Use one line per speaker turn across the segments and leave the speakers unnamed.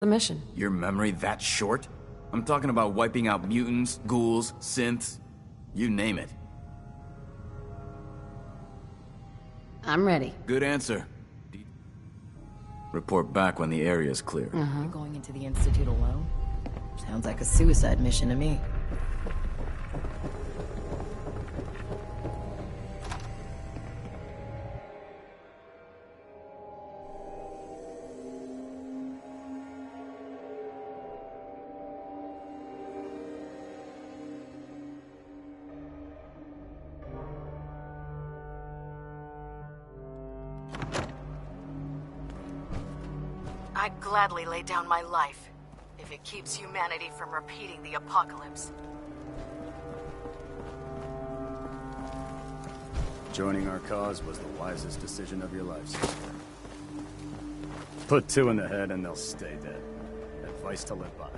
The mission.
Your memory that short? I'm talking about wiping out mutants, ghouls, synths, you name it.
I'm ready.
Good answer. Report back when the area's clear.
You're going into the Institute alone? Sounds like a suicide mission to me.
I'd gladly lay down my life, if it keeps humanity from repeating the apocalypse.
Joining our cause was the wisest decision of your life, sister. Put two in the head and they'll stay dead. Advice to live by.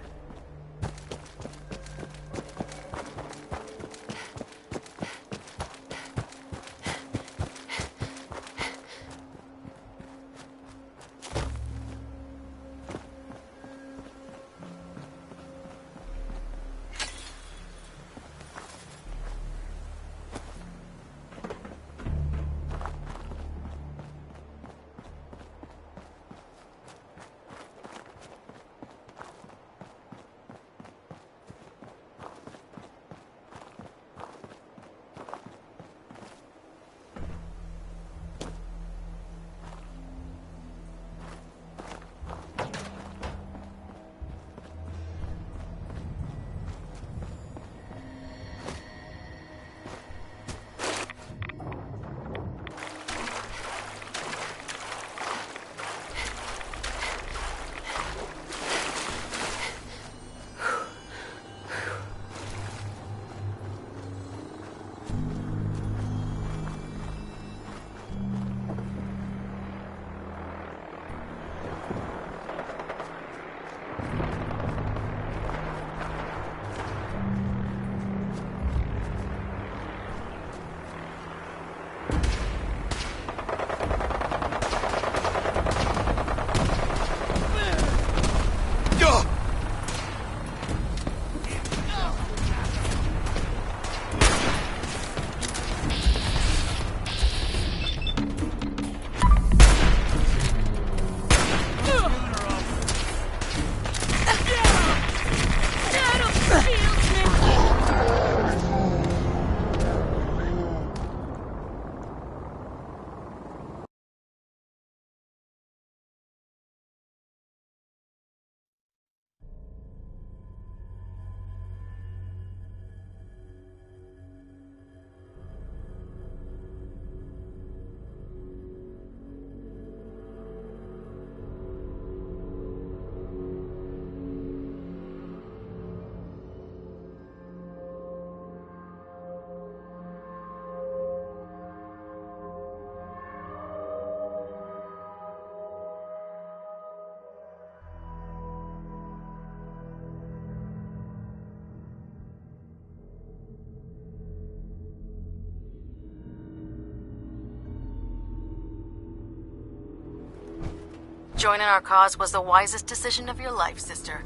Joining our cause was the wisest decision of your life, sister.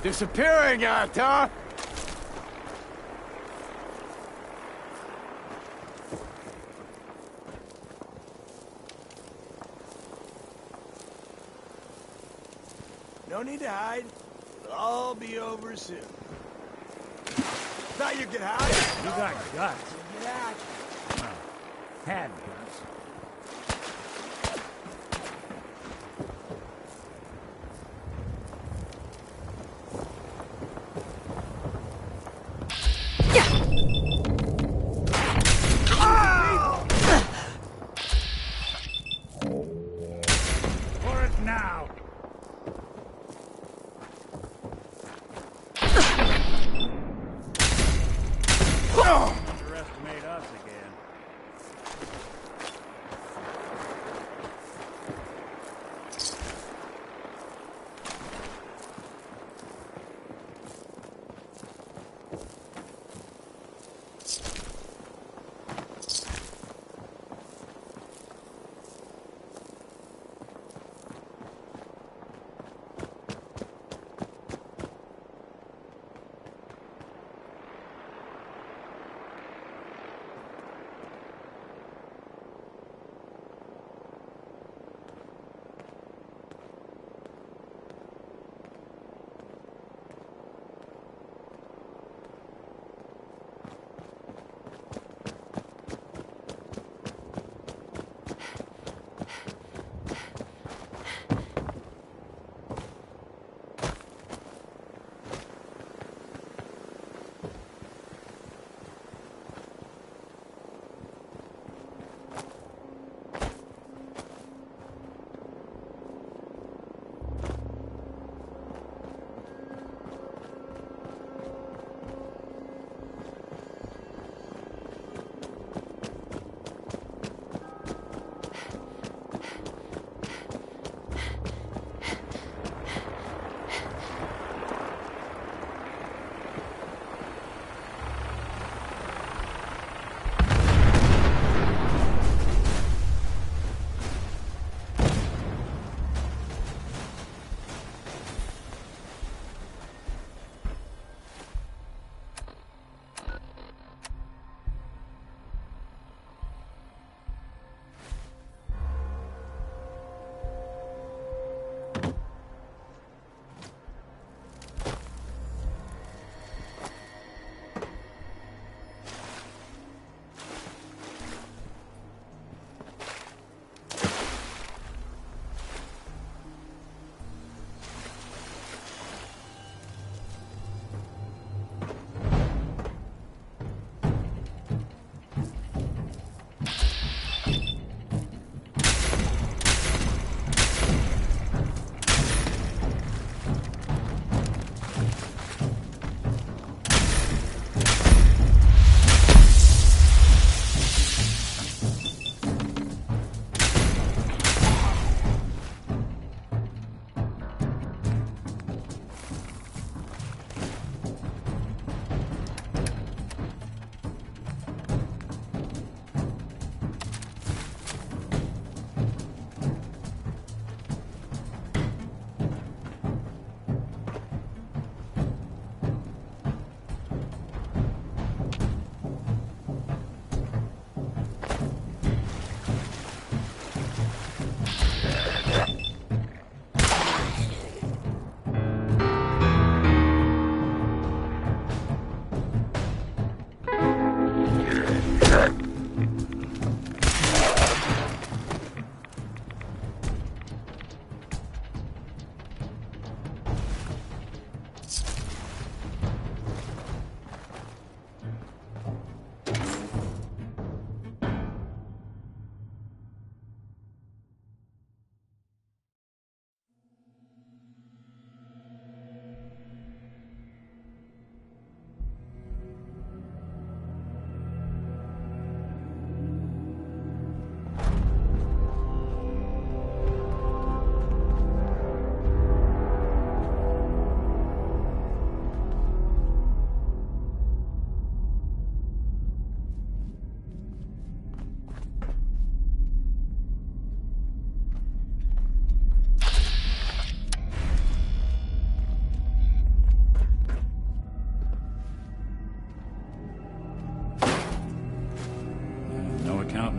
Disappearing act, huh? No need to hide. It'll all be over soon. Thought you could hide?
You got guts.
Get out.
Had guts. For it now. Underestimate us again.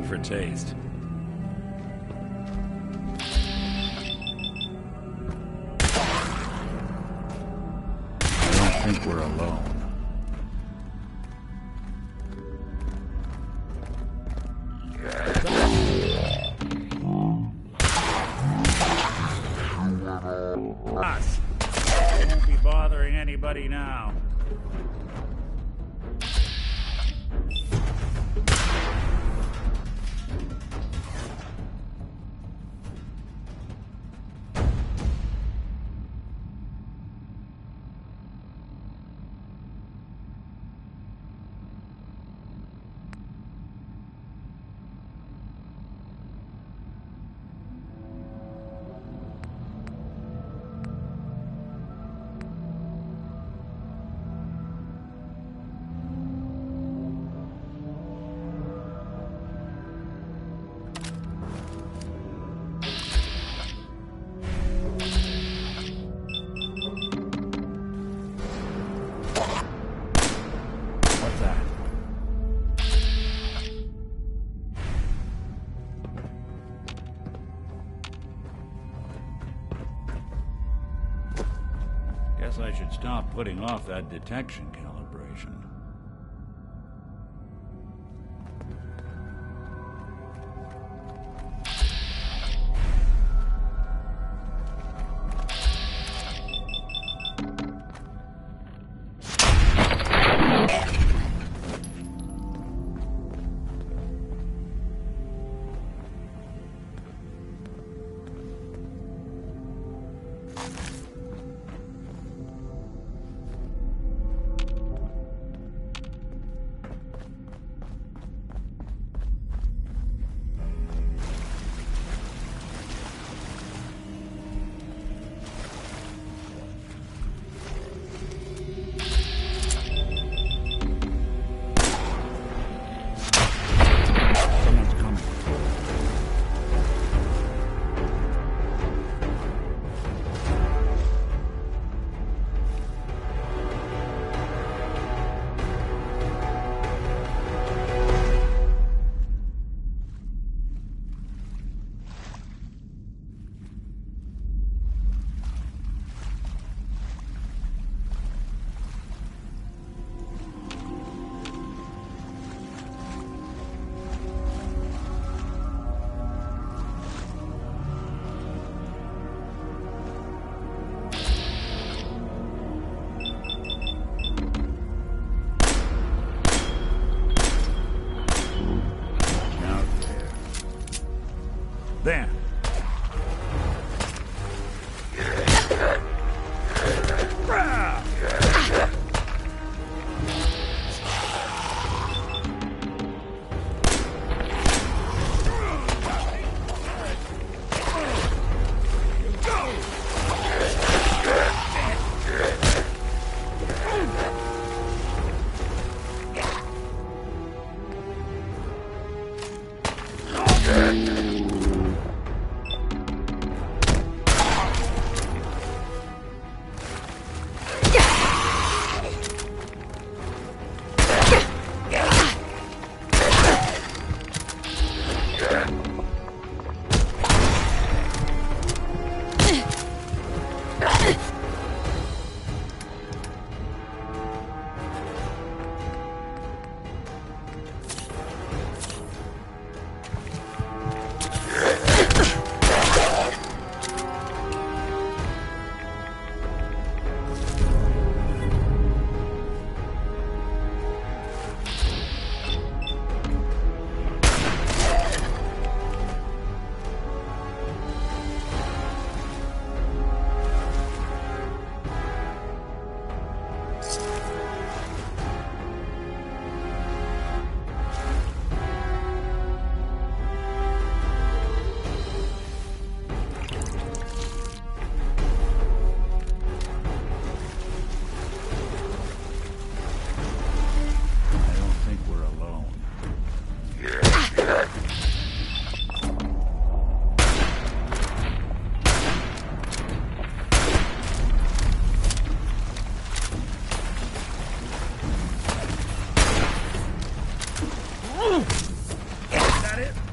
for taste. I don't think we're alone. Us. Won't be bothering anybody now. Guess I should stop putting off that detection calibration. There. Is that it?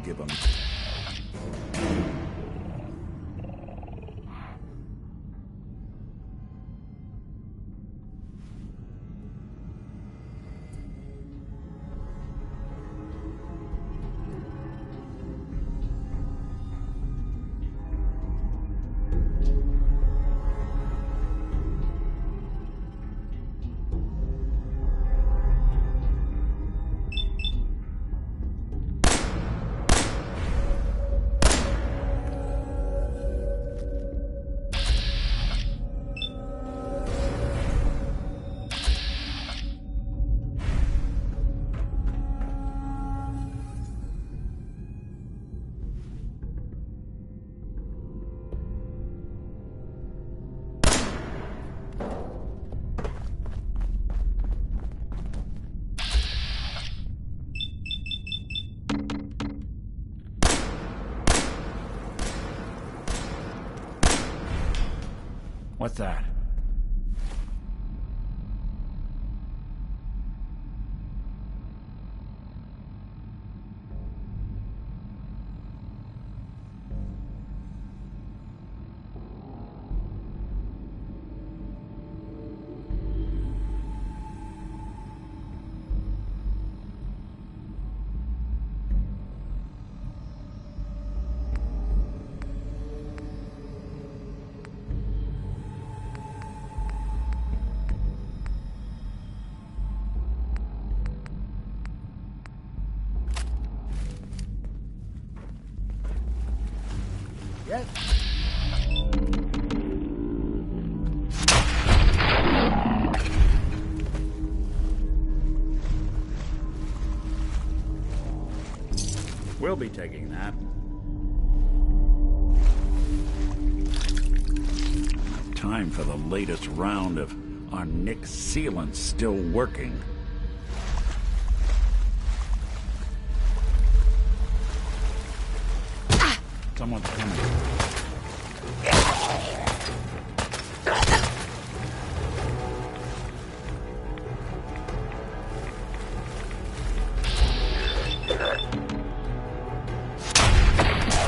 Give them. What's that?
Yes.
We'll be taking that. Time for the latest round of our Nick sealant still working. Someone's coming.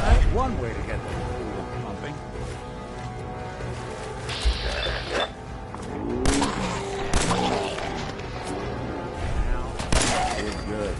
That's one way to get the pool pumping. Now, we're good.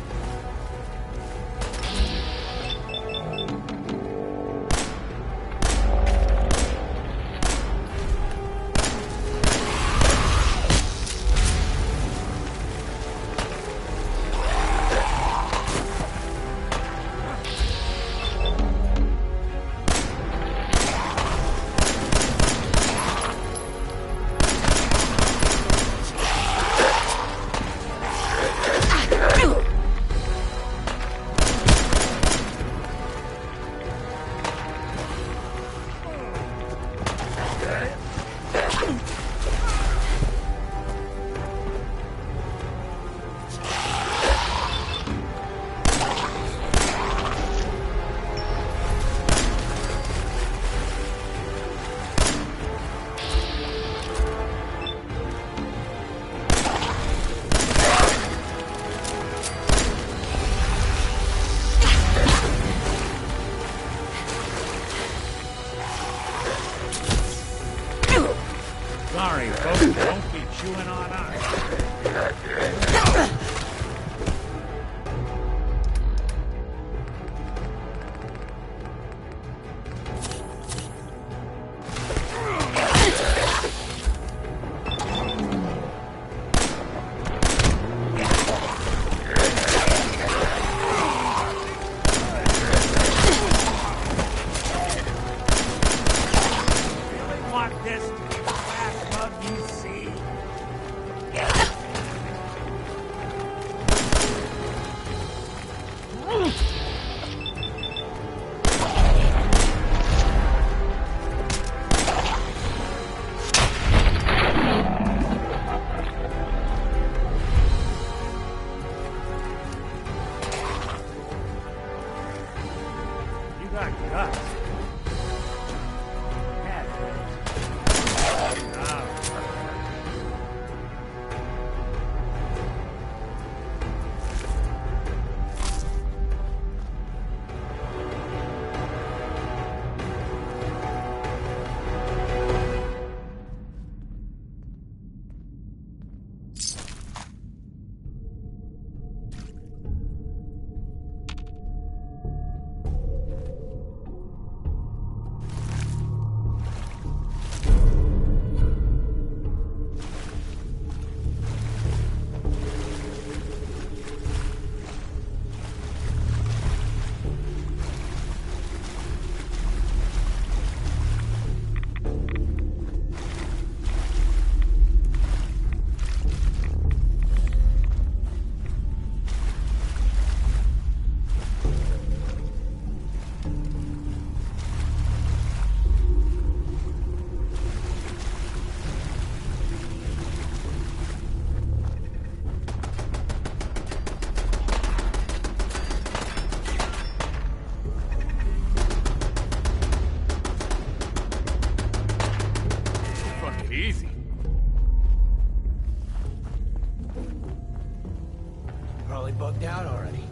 Guts.
Easy.
Probably bugged out already.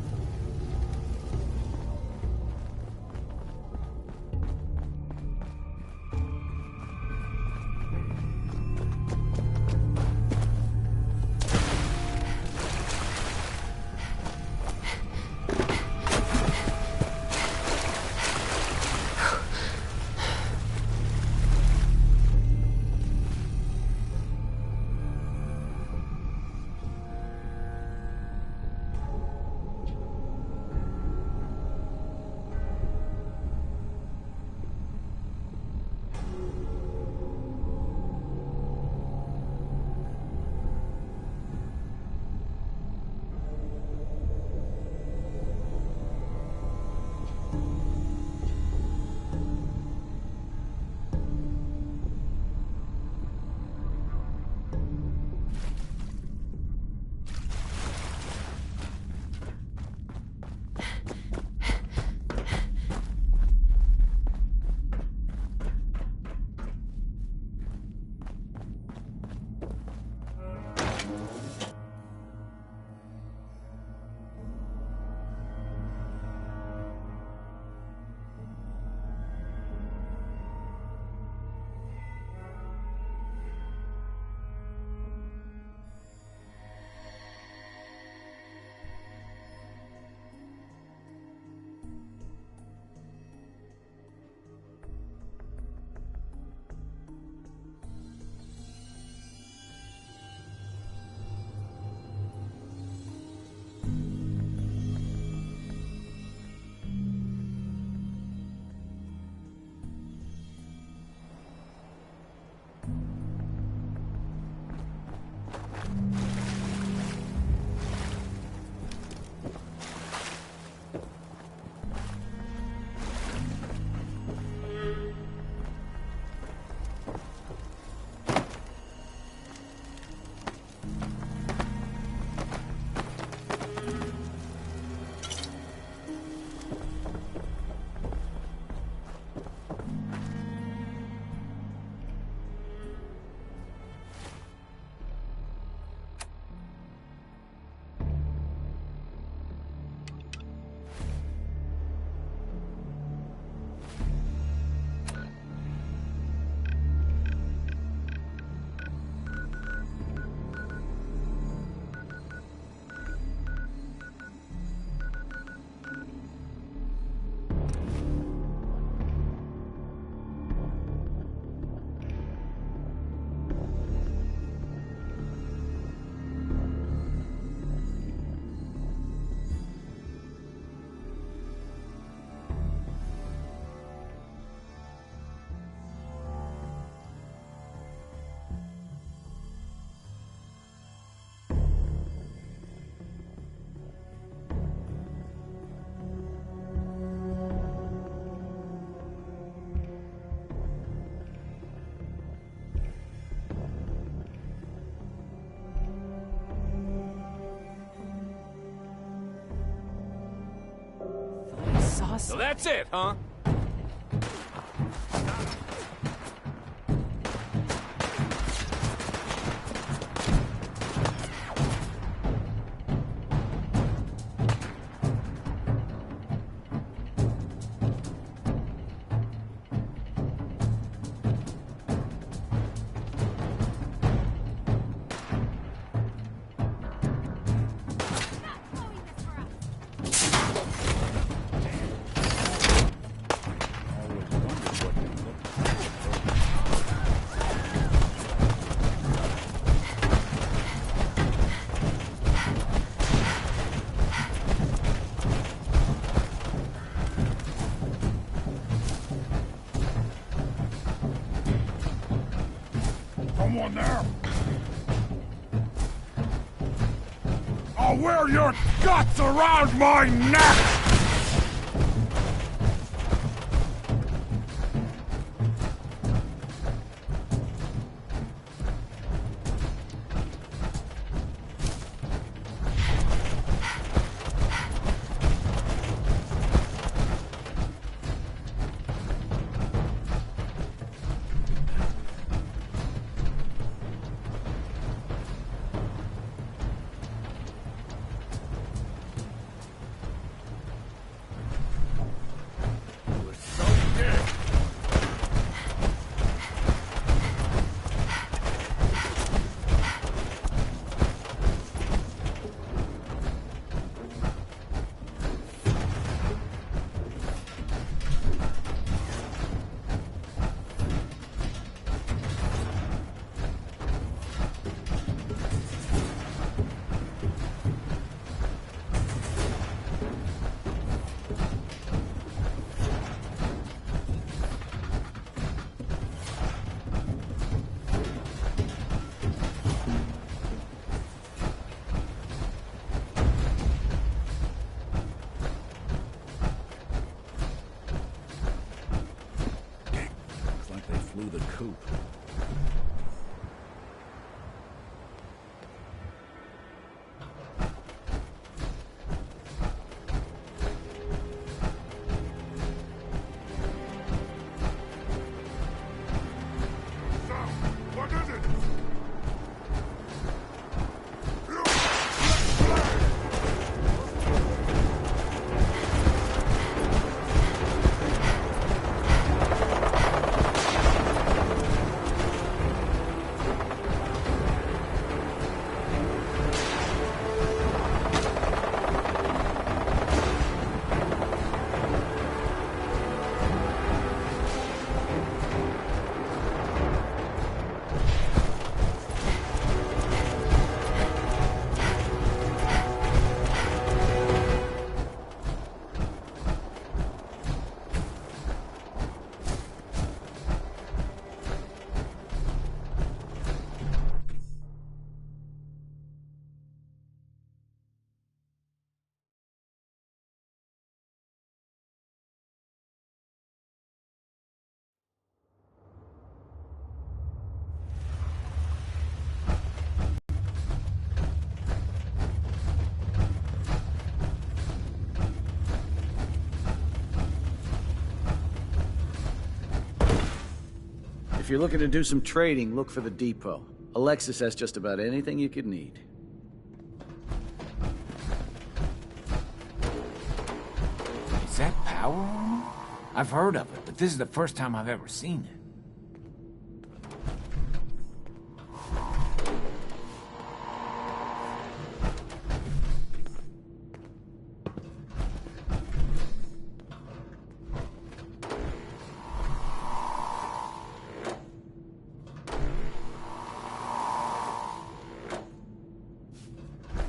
So that's it, huh?
going there? I'll wear your guts around my neck! The coop.
What is it?
If you're looking to do some trading, look for the depot. Alexis has just about anything you could need.
Is that power armor? I've heard of it, but this is the first time I've ever seen it.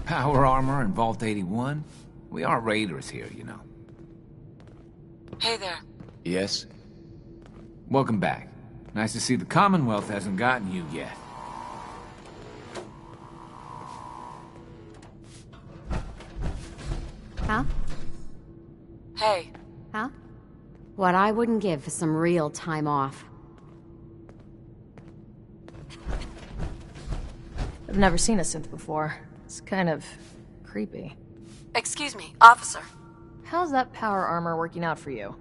Power armor in Vault 81? We are raiders here, you know.
Hey there.
Yes? Welcome back. Nice to see the Commonwealth hasn't gotten you yet.
Huh?
Hey.
Huh? What I wouldn't give for some real time off.
I've never seen a synth before. It's kind of creepy.
Excuse me, officer.
How's that power armor working out for you?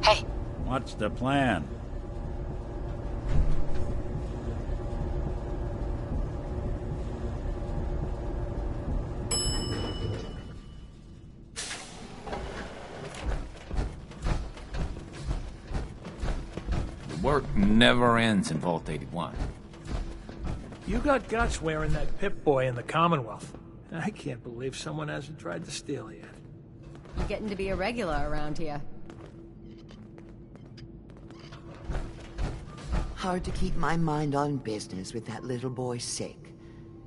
Hey.
What's the plan?
Work never ends in Vault 81.
You got guts wearing that Pip-Boy in the Commonwealth. I can't believe someone hasn't tried to steal yet.
You're getting to be a regular around here.
Hard to keep my mind on business with that little boy sick.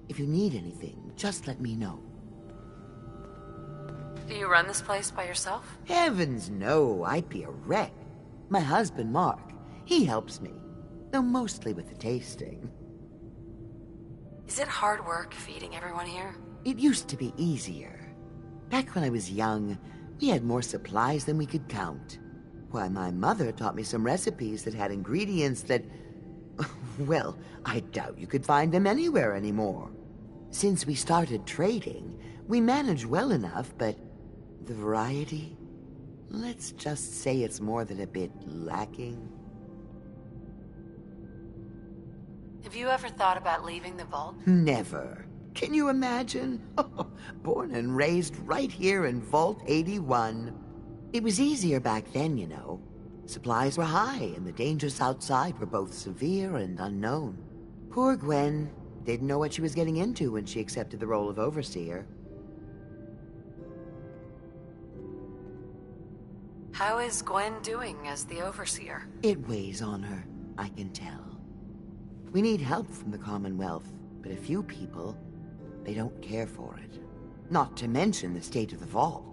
If you need anything,
just let me know.
Do you run this place by yourself?
Heavens no, I'd be a wreck. My husband, Mark, he helps me. Though mostly with the tasting.
Is it hard work feeding everyone here?
It used to be easier. Back when I was young, we had more supplies than we could count. Why, my mother taught me some recipes that had ingredients that... well, I doubt you could find them anywhere anymore. Since we started trading, we manage well enough, but the variety? Let's just say it's more than a bit lacking.
Have you ever thought about leaving the vault?
Never. Can you imagine? Born and raised right here in Vault 81. It was easier back then, you know. Supplies were high, and the dangers outside were both severe and unknown. Poor Gwen didn't know what she was getting into when she accepted the role of Overseer.
How is Gwen doing as the Overseer?
It weighs on her, I can tell. We need help from the Commonwealth, but a few people, they don't care for it. Not to mention the state of the vault.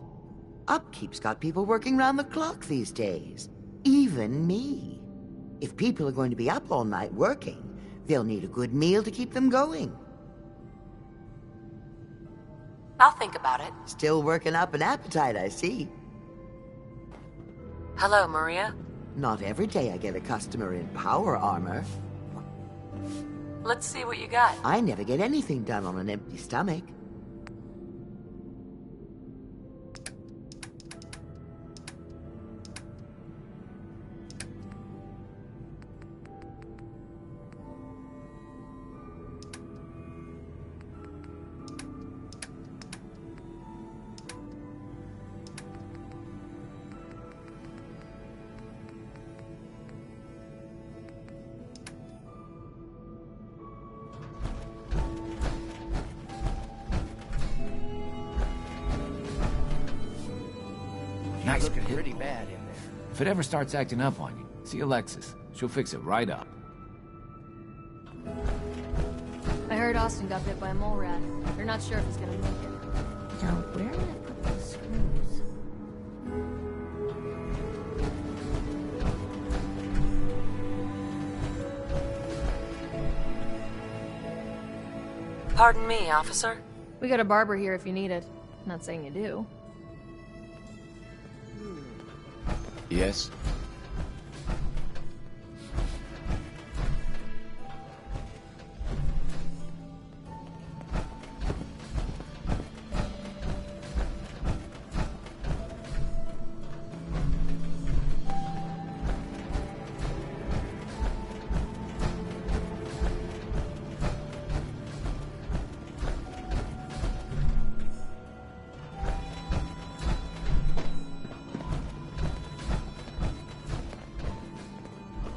Upkeep's got people working round the clock these days. Even me. If people are going to be up all night working, they'll need a good meal to keep them going.
I'll think about it.
Still working up an appetite, I see.
Hello, Maria.
Not every day I get a customer in power armor.
Let's see what you got.
I never get anything done on an empty stomach.
Nice
Looking
hit.
pretty bad in there.
If it ever starts acting up on you, see Alexis. She'll fix it right up.
I heard Austin got bit by a mole rat. They're not sure if he's gonna make it.
Now, where did I put those screws?
Pardon me, officer.
We got a barber here if you need it. Not saying you do.
Yes?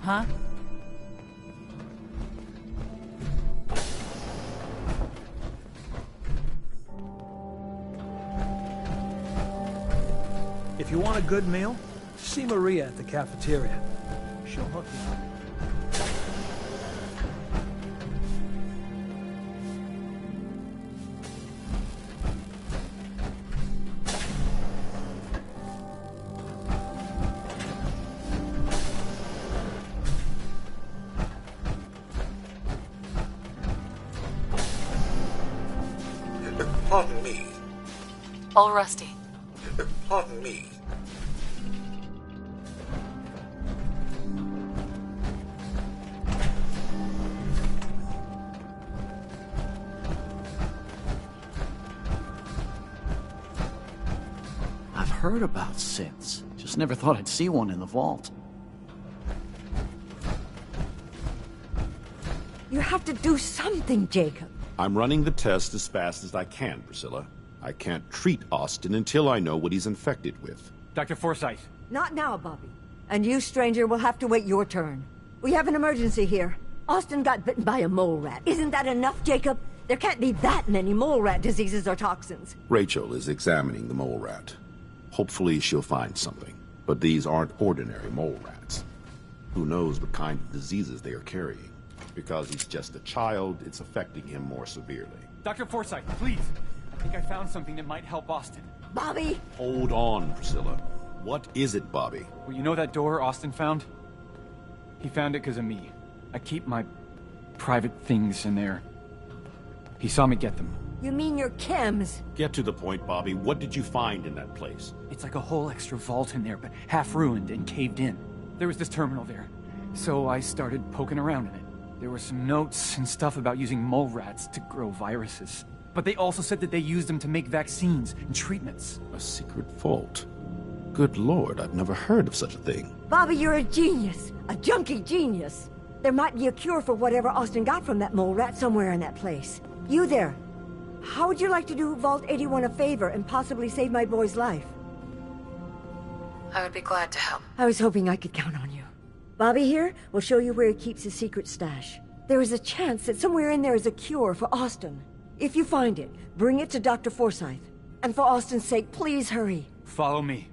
Huh?
If you want a good meal, see Maria at the cafeteria. She'll hook you up.
Pardon me.
All rusty.
Pardon me.
I've heard about synths. Just never thought I'd see one in the vault.
You have to do something, Jacob.
I'm running the test as fast as I can, Priscilla. I can't treat Austin until I know what he's infected with.
Dr. Forsythe.
Not now, Bobby. And you, stranger, will have to wait your turn. We have an emergency here. Austin got bitten by a mole rat. Isn't that enough, Jacob? There can't be that many mole rat diseases or toxins.
Rachel is examining the mole rat. Hopefully she'll find something. But these aren't ordinary mole rats. Who knows what kind of diseases they are carrying? Because he's just a child, it's affecting him more severely.
Dr. Forsyth, please. I think I found something that might help Austin.
Bobby!
Hold on, Priscilla. What is it, Bobby?
Well, you know that door Austin found? He found it because of me. I keep my private things in there. He saw me get them.
You mean your chems?
Get to the point, Bobby. What did you find in that place?
It's like a whole extra vault in there, but half ruined and caved in. There was this terminal there, so I started poking around in it. There were some notes and stuff about using mole rats to grow viruses. But they also said that they used them to make vaccines and treatments.
A secret vault? Good Lord, I've never heard of such a thing.
Bobby, you're a genius. A junkie genius. There might be a cure for whatever Austin got from that mole rat somewhere in that place. You there. How would you like to do Vault 81 a favor and possibly save my boy's life?
I would be glad to help.
I was hoping I could count on you. Bobby here will show you where he keeps his secret stash. There is a chance that somewhere in there is a cure for Austin. If you find it, bring it to Dr. Forsyth. And for Austin's sake, please hurry.
Follow me.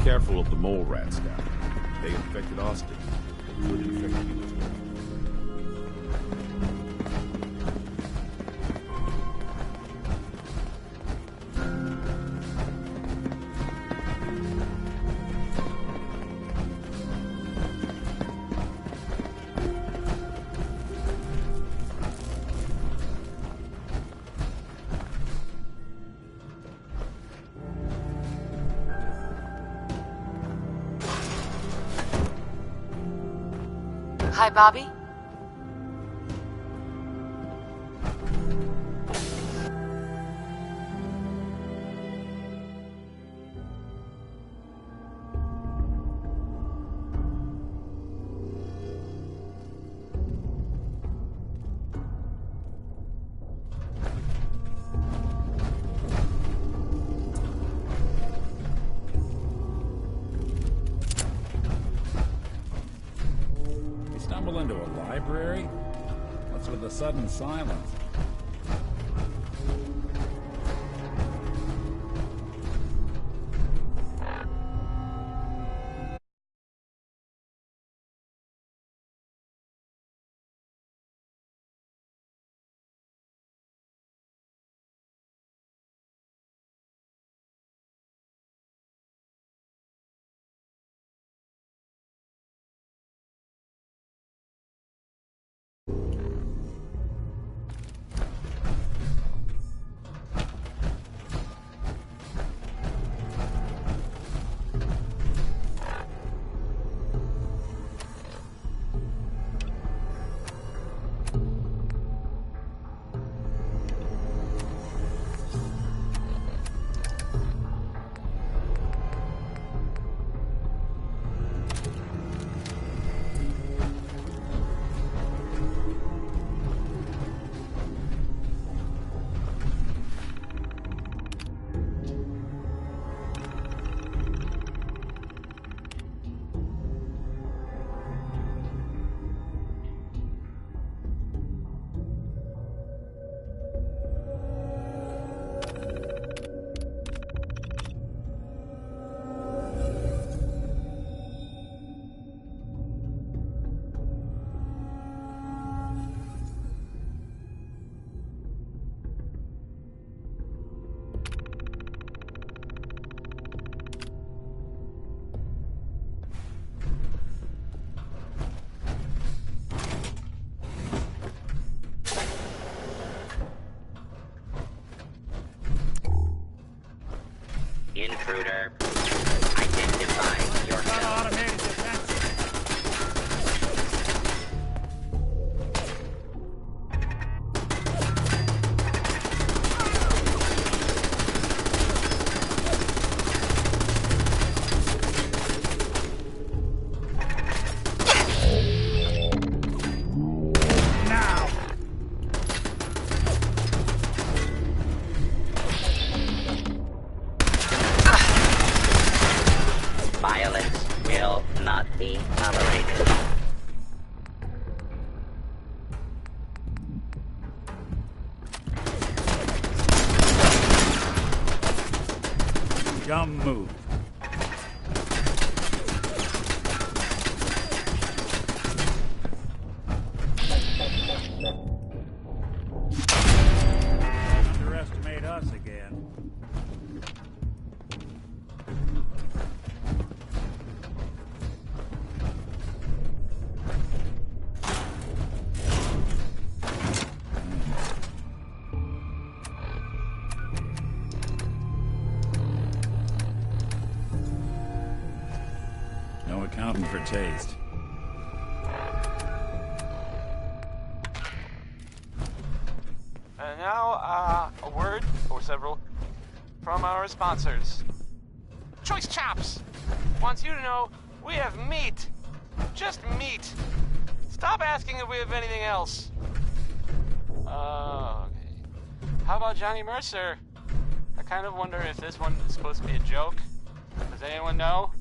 Careful of the mole rats down there. They infected Austin. It could infect you as well.
Hi, Bobby.
Into a library? What's with the sudden silence?
Intruder, identify yourself.
Automated defense.
Dumb move. accounting for taste.
And now, a word, or several, from our sponsors. Choice Chops wants you to know we have meat. Just meat. Stop asking if we have anything else. Okay. How about Johnny Mercer? I kind of wonder if this one is supposed to be a joke. Does anyone know?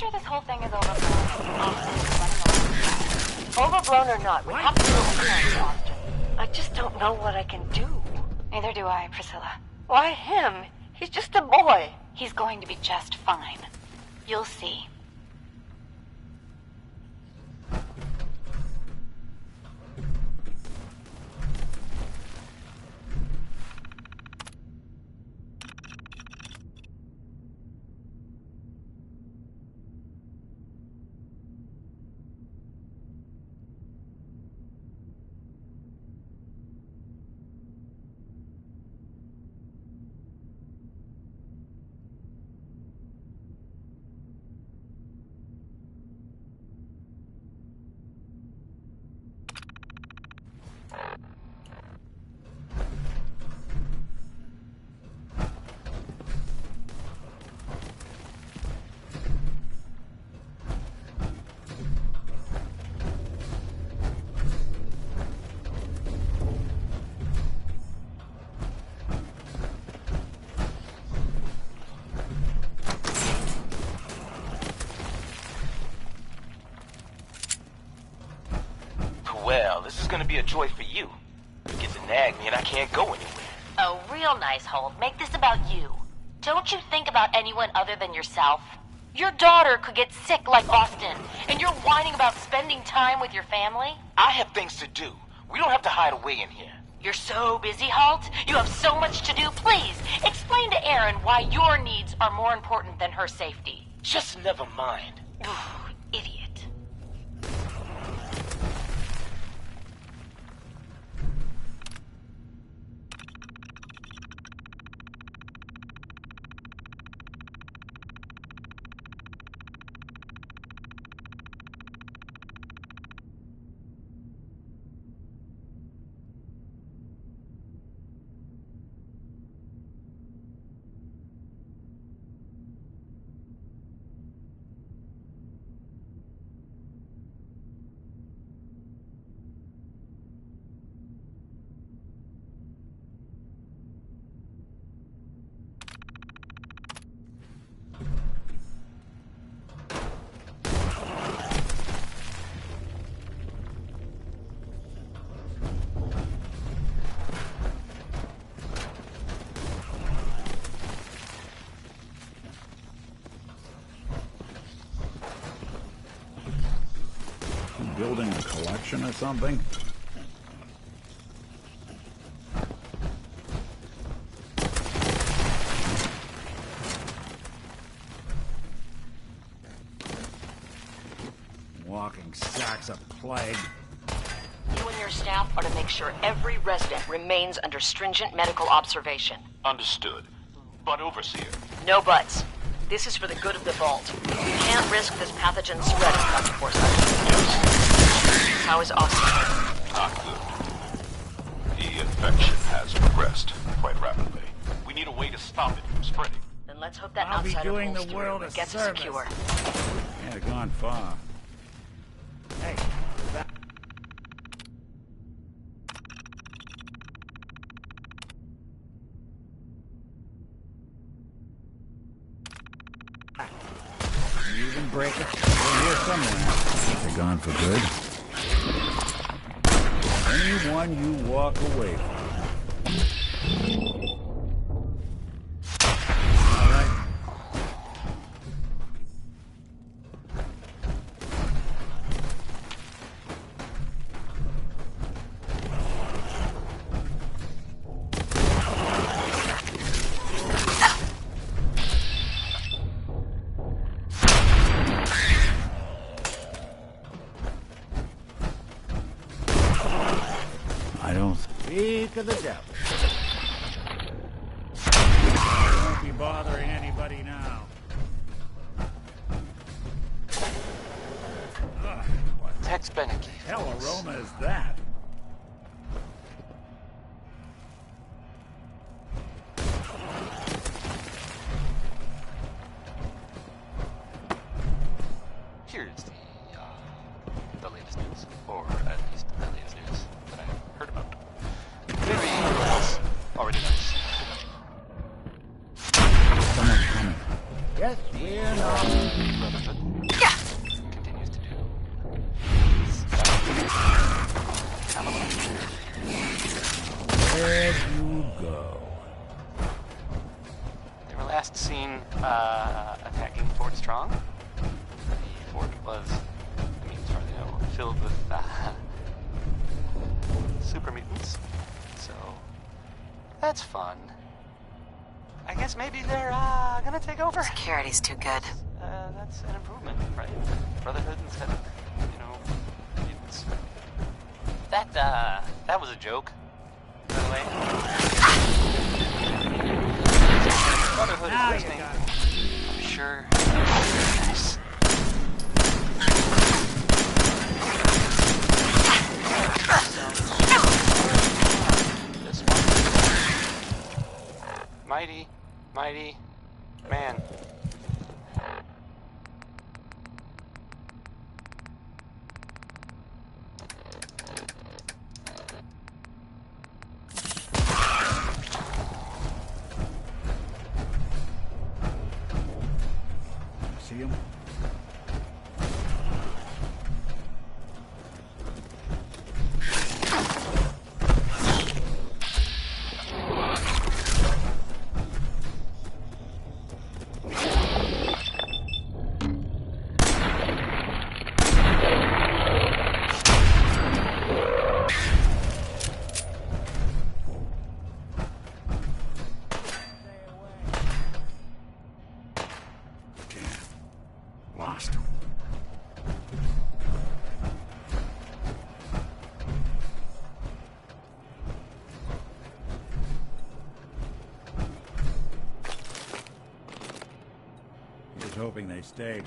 sure this whole thing is overblown. Overblown or not, we have to move on, Austin. I just don't know what I can do. Neither do I, Priscilla. Why him? He's just a boy. He's going to be just fine. You'll see.
Well, this is gonna be a joy for you. You get to nag me and I can't go anywhere.
Oh, real nice, Holt. Make this about you. Don't you think about anyone other than yourself? Your daughter could get sick like Austin, and you're whining about spending time with your family?
I have things to do. We don't have to hide away in here.
You're so busy, Holt. You have so much to do. Please, explain to Erin why your needs are more important than her safety.
Just never mind.
Idiot.
Building a collection or something? Walking sacks of plague.
You and your staff are to make sure every resident remains under stringent medical observation.
Understood. But Overseer.
No buts. This is for the good of the vault. We can't risk this pathogen spreading, Dr. Forsyth. How is Austin?
Not good. The infection has progressed quite rapidly.
We need a way to stop it from spreading.
Then let's hope that
I'll be
outsider
doing
pulls
the
through
world
and
a
gets us
service.
secure.
Yeah, gone far. Hey, that... You even break it? We're here somewhere. They're gone for good. Anyone you walk away from. All right. I don't speak of the devil. Won't be bothering anybody now. Ugh, what
Tex Beneke.
hell aroma is that?
Here's the latest news, or at least the latest news that I've heard about. Maybe everyone else already knows.
Someone's coming. Yes, we're not.
Brotherhood continues to do.
Where'd you go?
They were last seen attacking Fort Strong. The fort was, as far as I know, filled with super mutants. So that's fun. I guess maybe they're gonna take over.
Security's too good.
That's an improvement, right? Brotherhood instead of, mutants. That was a joke, by the way. Brotherhood is listening. I'm sure. Nice. This one. Mighty man.
See him? hoping they stay.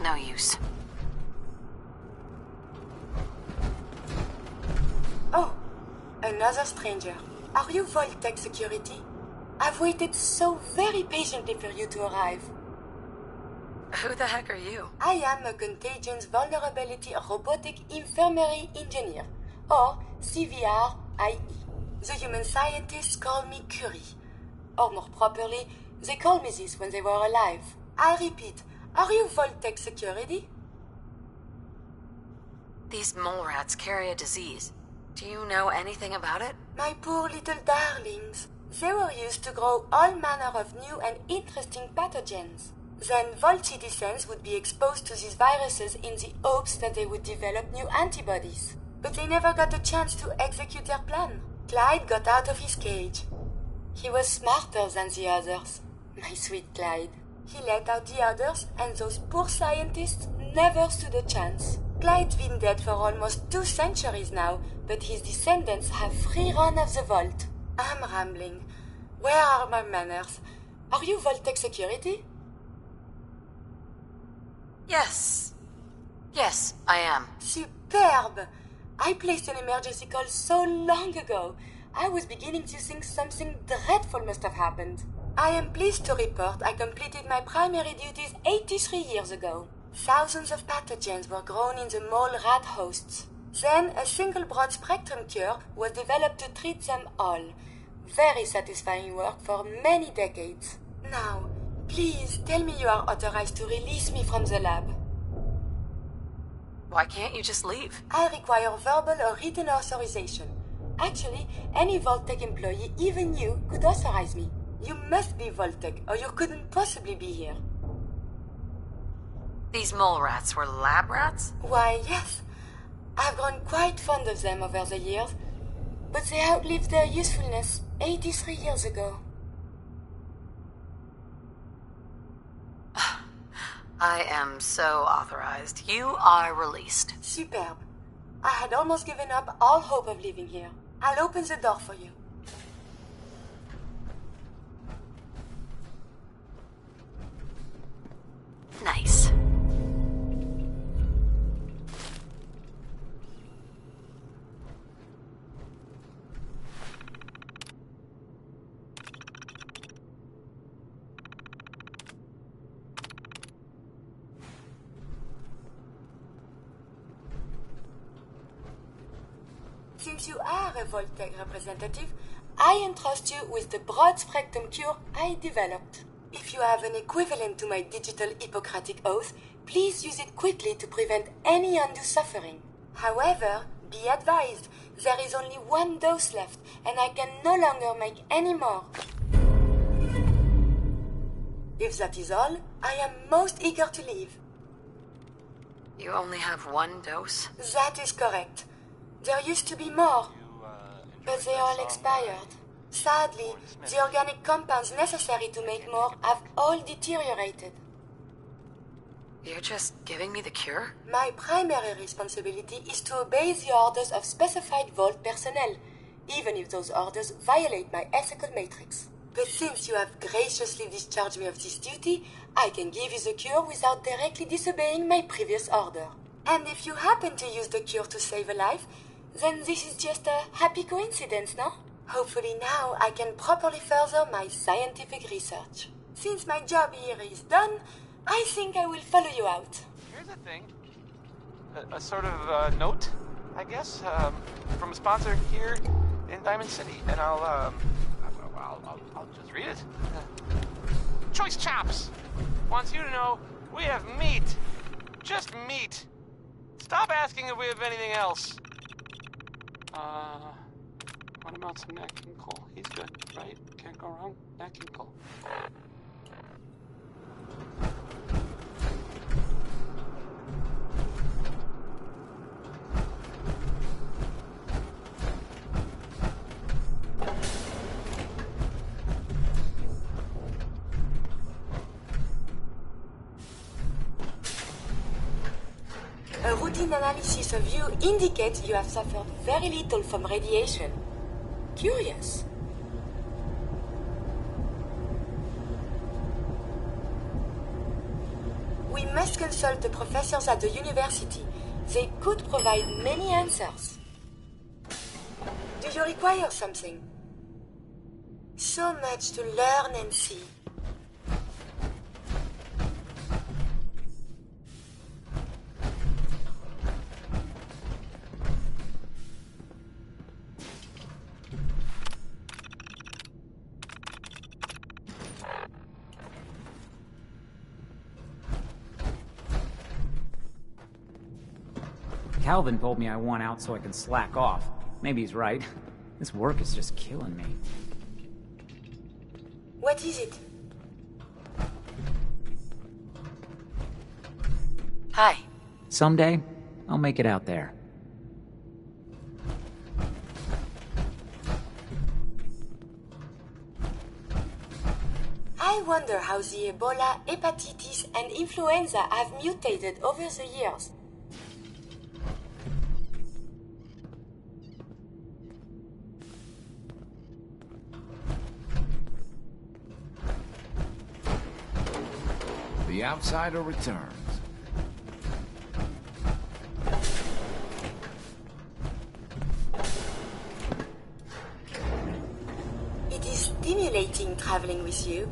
No use.
Oh, another stranger. Are you Vault-Tec security? I've waited so very patiently for you to arrive.
Who the heck are you?
I am a Contagions Vulnerability Robotic Infirmary Engineer, or CVR-IE. The human scientists call me Curie. Or more properly, they called me this when they were alive. I repeat, are you Vault-Tec security?
These mole rats carry a disease. Do you know anything about it?
My poor little darlings. They were used to grow all manner of new and interesting pathogens. Then Vault citizens would be exposed to these viruses in the hopes that they would develop new antibodies. But they never got the chance to execute their plan. Clyde got out of his cage. He was smarter than the others. My sweet Clyde. He let out the others, and those poor scientists never stood a chance. Clyde's been dead for almost 2 centuries now, but his descendants have free run of the vault. I'm rambling. Where are my manners? Are you Vault-Tec security?
Yes. Yes, I am.
Superb! I placed an emergency call so long ago. I was beginning to think something dreadful must have happened. I am pleased to report I completed my primary duties 83 years ago. Thousands of pathogens were grown in the mole rat hosts. Then a single broad-spectrum cure was developed to treat them all. Very satisfying work for many decades. Now, please tell me you are authorized to release me from the lab.
Why can't you just leave?
I require verbal or written authorization. Actually, any Vault-Tec employee, even you, could authorize me. You must be Vault-Tec, or you couldn't possibly be here.
These mole rats were lab rats?
Why, yes. I've grown quite fond of them over the years, but they outlived their usefulness 83 years ago.
I am so authorized. You are released.
Superb. I had almost given up all hope of leaving here. I'll open the door for you.
Nice.
Since you are a Vault-Tec representative, I entrust you with the broad-spectrum cure I developed. If you have an equivalent to my digital Hippocratic oath, please use it quickly to prevent any undue suffering. However, be advised, there is only one dose left, and I can no longer make any more. If that is all, I am most eager to leave.
You only have one dose?
That is correct. There used to be more, but they all expired. Sadly, the organic compounds necessary to make more have all deteriorated.
You're just giving me the cure?
My primary responsibility is to obey the orders of specified Vault personnel, even if those orders violate my ethical matrix. But since you have graciously discharged me of this duty, I can give you the cure without directly disobeying my previous order. And if you happen to use the cure to save a life, then this is just a happy coincidence, no? Hopefully now I can properly further my scientific research. Since my job here is done, I think I will follow you out.
Here's the thing. A sort of note, I guess, from a sponsor here in Diamond City, and I'll just read it. Choice Chops wants you to know we have meat. Just meat. Stop asking if we have anything else. What about some Nat King Cole? He's good, right? Can't go wrong. Nat King Cole.
A routine analysis of you indicates you have suffered very little from radiation. Curious. We must consult the professors at the university. They could provide many answers. Do you require something? So much to learn and see.
Calvin told me I want out so I can slack off. Maybe he's right. This work is just killing me.
What is it?
Hi.
Someday, I'll make it out there.
I wonder how the Ebola, hepatitis, and influenza have mutated over the years.
The outsider returns.
It is stimulating traveling with you.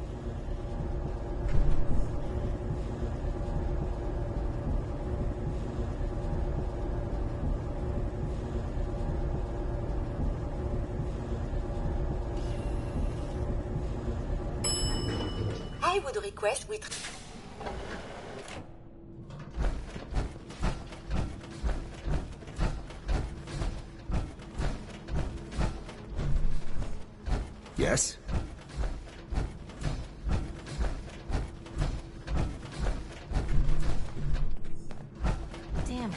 I would request we...
Yes?
Damn it.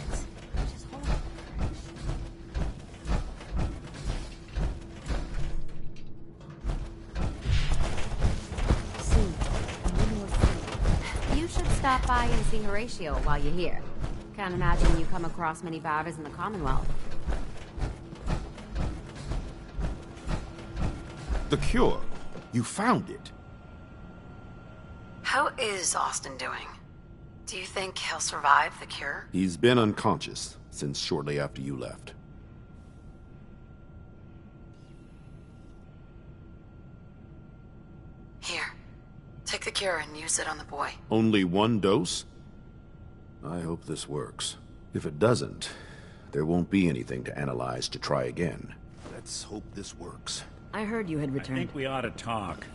Just hold it. You should stop by and see Horatio while you're here. Can't imagine you come across many barbers in the Commonwealth.
The cure. You found it.
How is Austin doing? Do you think he'll survive the cure?
He's been unconscious since shortly after you left.
Here. Take the cure and use it on the boy.
Only one dose? I hope this works. If it doesn't, there won't be anything to analyze to try again. Let's hope this works.
I heard you had returned.
I think we ought to talk.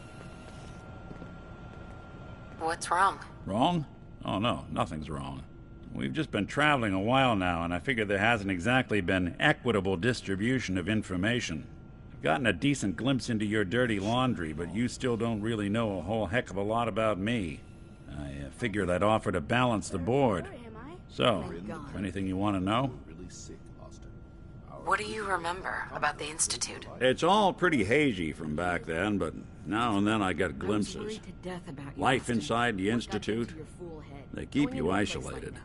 What's wrong?
Wrong? Oh no, nothing's wrong. We've just been traveling a while now, and I figure there hasn't exactly been equitable distribution of information. I've gotten a decent glimpse into your dirty laundry, but you still don't really know a whole heck of a lot about me. I figured I'd offer to balance the board. So, anything you want to know?
What do you remember about the Institute?
It's all pretty hazy from back then, but now and then I get glimpses. Life inside the Institute, they keep you isolated.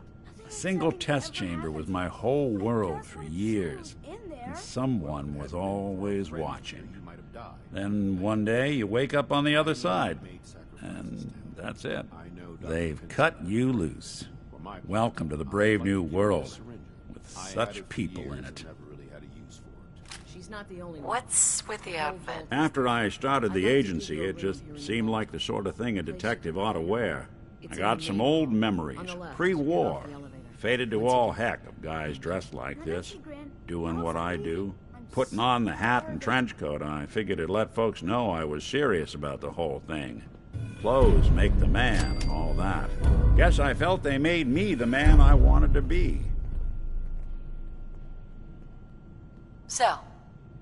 A single test chamber was my whole world for years, and someone was always watching. Then one day you wake up on the other side, and that's it. They've cut you loose. Welcome to the brave new world, with such people in it.
She's not the only one.
What's with the outfit?
After I started the agency, it just seemed like the sort of thing a detective ought to wear. I got some old memories, pre-war. Faded to all heck of guys dressed like this, doing what I do. Putting on the hat and trench coat, I figured it'd let folks know I was serious about the whole thing. Clothes make the man and all that. Guess I felt they made me the man I wanted to be.
So,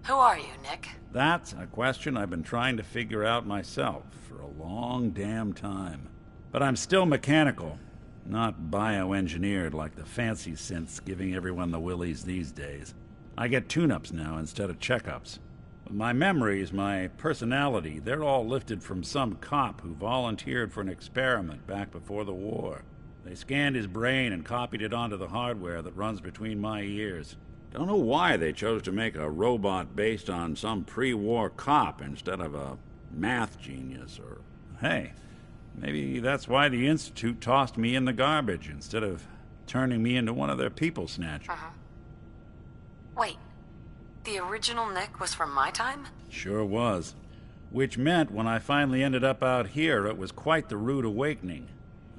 who are you, Nick?
That's a question I've been trying to figure out myself for a long damn time. But I'm still mechanical, not bioengineered like the fancy synths giving everyone the willies these days. I get tune-ups now instead of checkups. My memories, my personality, they're all lifted from some cop who volunteered for an experiment back before the war. They scanned his brain and copied it onto the hardware that runs between my ears. Don't know why they chose to make a robot based on some pre-war cop instead of a math genius, or... Hey, maybe that's why the Institute tossed me in the garbage instead of turning me into one of their people snatchers.
Wait, the original Nick was from my time?
Sure was. Which meant when I finally ended up out here, it was quite the rude awakening.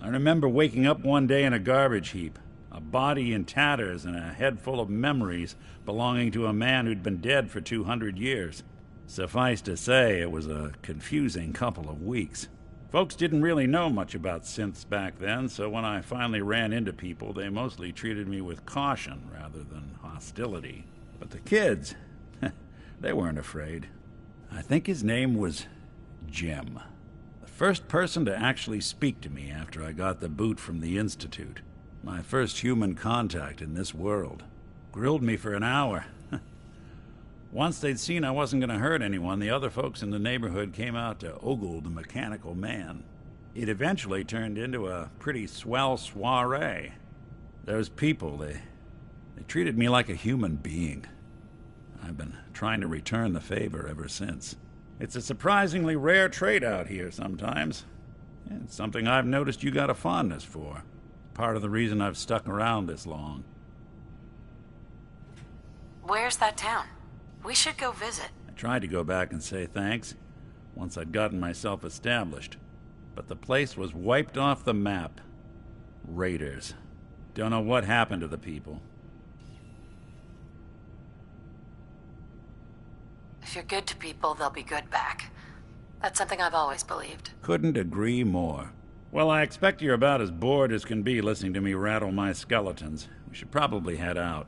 I remember waking up one day in a garbage heap, a body in tatters and a head full of memories belonging to a man who'd been dead for 200 years. Suffice to say, it was a confusing couple of weeks. Folks didn't really know much about synths back then, so when I finally ran into people, they mostly treated me with caution rather than hostility. But the kids, they weren't afraid. I think his name was Jim. The first person to actually speak to me after I got the boot from the Institute. My first human contact in this world. Grilled me for an hour. Once they'd seen I wasn't going to hurt anyone, the other folks in the neighborhood came out to ogle the mechanical man. It eventually turned into a pretty swell soiree. Those people, they treated me like a human being. I've been trying to return the favor ever since. It's a surprisingly rare trait out here sometimes. It's something I've noticed you got a fondness for. Part of the reason I've stuck around this long.
Where's that town? We should go visit.
I tried to go back and say thanks, once I'd gotten myself established. But the place was wiped off the map. Raiders. Don't know what happened to the people.
If you're good to people, they'll be good back. That's something I've always believed.
Couldn't agree more. Well, I expect you're about as bored as can be listening to me rattle my skeletons. We should probably head out.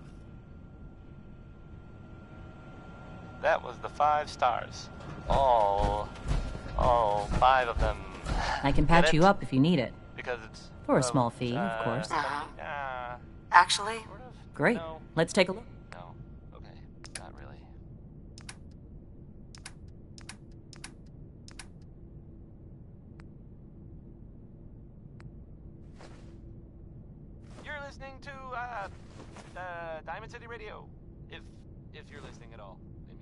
That was the 5 stars. All 5 of them.
I can patch you up if you need it.
Because it's...
For a small fee, of course.
Actually?
Great. Let's take a look.
No. Okay. Not really. You're listening to, Diamond City Radio. If you're listening at all. I mean...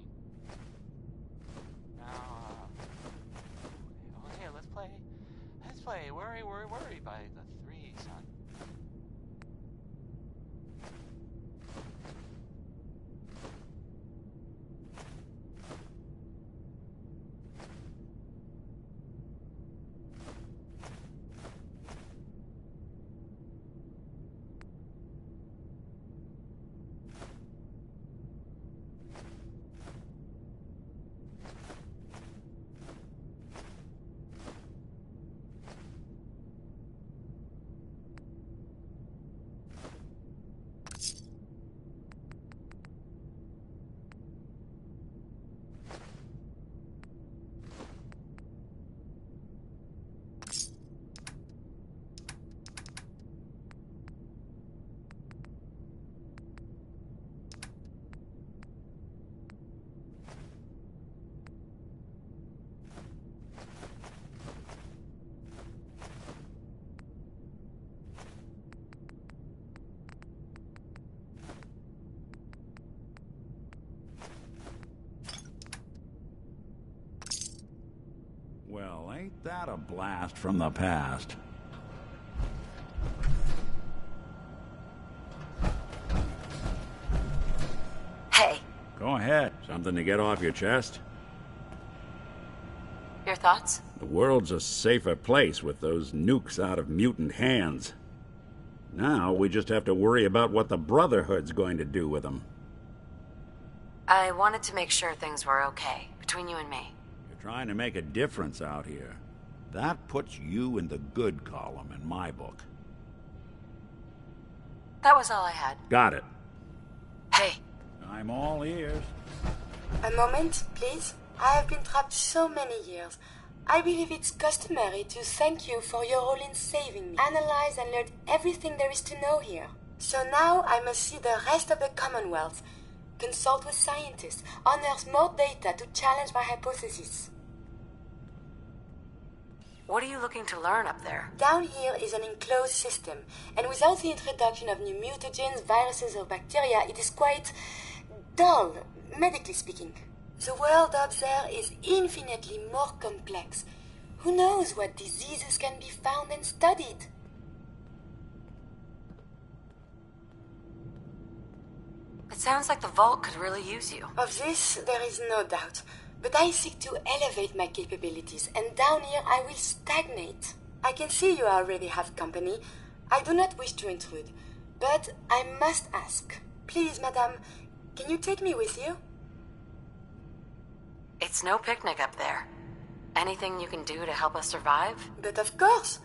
Okay, let's play. Let's play Worry, Worry, Worry by the 3, son.
Well, ain't that a blast from the past?
Hey,
Go ahead. Something to get off your chest?
your thoughts?
The world's a safer place with those nukes out of mutant hands. Now we just have to worry about what the Brotherhood's going to do with them.
I wanted to make sure things were okay between you and me.
You're trying to make a difference out here. That puts you in the good column in my book.
That was all I had.
Got it.
Hey.
I'm all ears.
A moment, please. I have been trapped so many years. I believe it's customary to thank you for your role in saving me. Analyze and learn everything there is to know here. So now I must see the rest of the Commonwealth, consult with scientists, unearth more data to challenge my hypothesis.
What are you looking to learn up there?
Down here is an enclosed system, and without the introduction of new mutagens, viruses, or bacteria, it is quite dull, medically speaking. The world up there is infinitely more complex. Who knows what diseases can be found and studied?
It sounds like the Vault could really use you.
Of this, there is no doubt. But I seek to elevate my capabilities, and down here I will stagnate. I can see you already have company. I do not wish to intrude, but I must ask. Please, madame, can you take me with you?
It's no picnic up there. Anything you can do to help us survive?
But of course.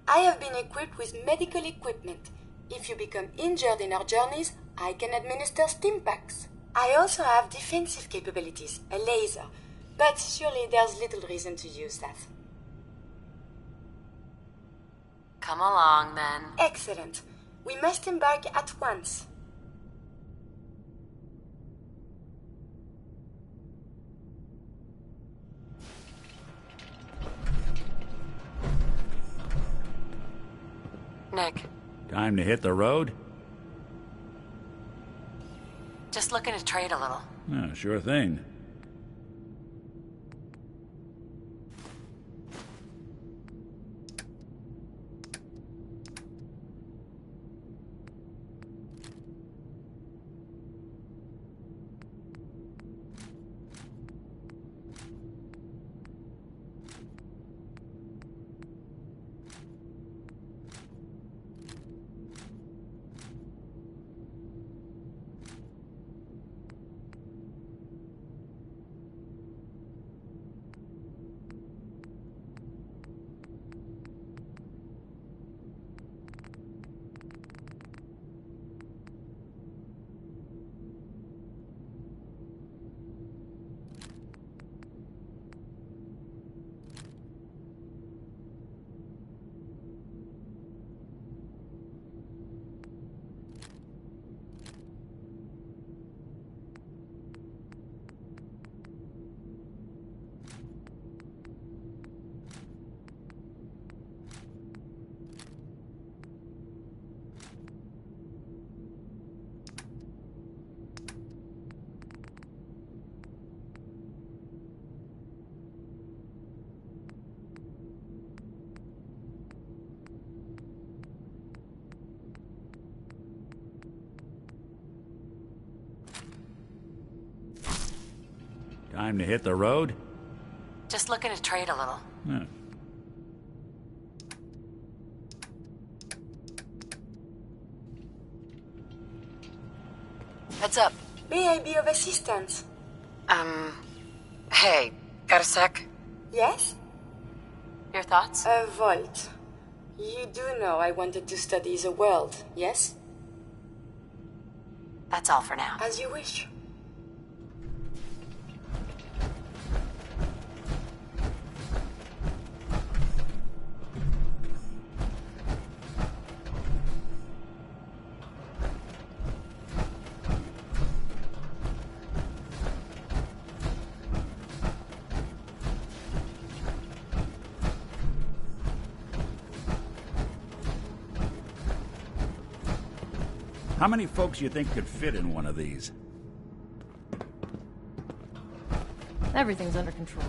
I have been equipped with medical equipment. If you become injured in our journeys, I can administer stim packs. I also have defensive capabilities, a laser. But surely there's little reason to use that.
Come along, then.
Excellent. We must embark at once.
Nick,
Time to hit the road?
just looking to trade a little.
Yeah, sure thing. Time to hit the road?
Just looking to trade a little.
Huh.
Heads up.
May I be of assistance?
Hey, got a sec?
Yes?
Your thoughts?
A vault. You do know I wanted to study the world, yes?
That's all for now.
As you wish.
How many folks you think could fit in one of these?
Everything's under control.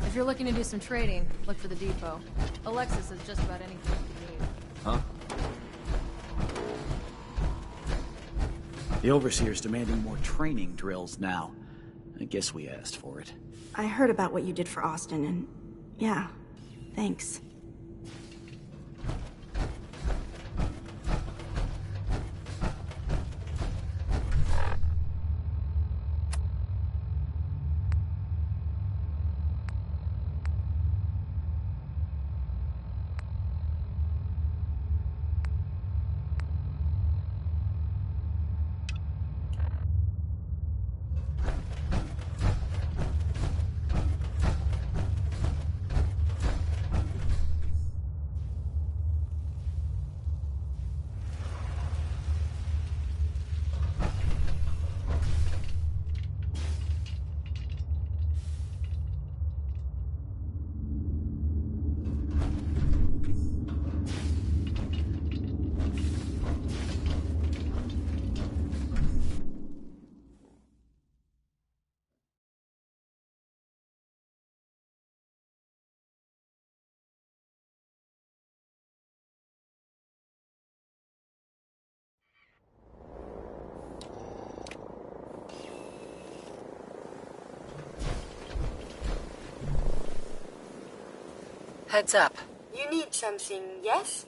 If you're looking to do some trading, look for the depot. Alexis has just about anything you need.
Huh? The Overseer's demanding more training drills now. I guess we asked for it.
I heard about what you did for Austin, and yeah, thanks.
Heads up.
You need something, yes?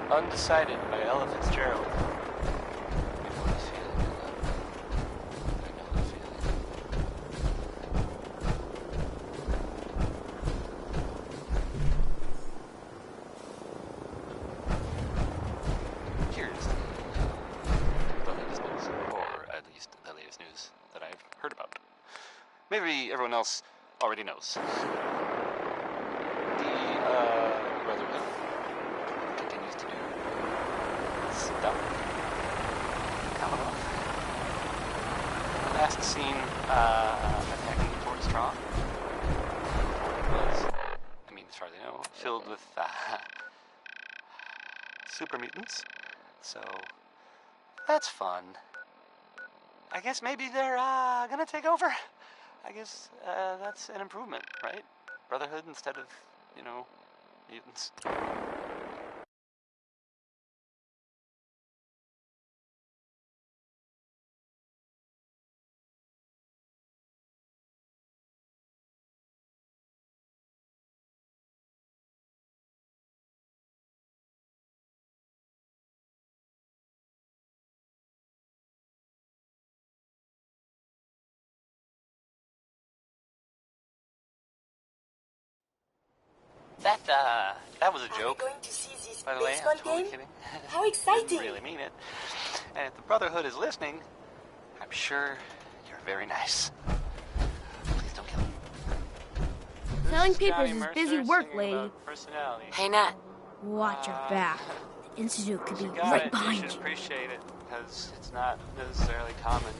Undecided by Ella Fitzgerald. Here's the latest news, or at least the latest news that I've heard about. Maybe everyone else already knows. The Brotherhood continues to do stuff. Commonwealth. Last seen attacking Fort Strong was, I mean, as far as I know, filled with super mutants. So that's fun. I guess maybe they're gonna take over. I guess that's an improvement, right? Brotherhood instead of, you know, mutants. That was a joke.
Are we going to see this
By the way,
baseball
I'm totally
game?
kidding.
How exciting!
Didn't really mean it. And if the Brotherhood is listening, I'm sure you're very nice. Please don't kill me.
Selling
This is
papers
Johnny
is
Mercer
busy work,
singing
lady.
about personality.
Hey, Nat.
Watch your back. The Institute could be
You got
right
it.
behind
You
you.
should appreciate it, because it's not necessarily common.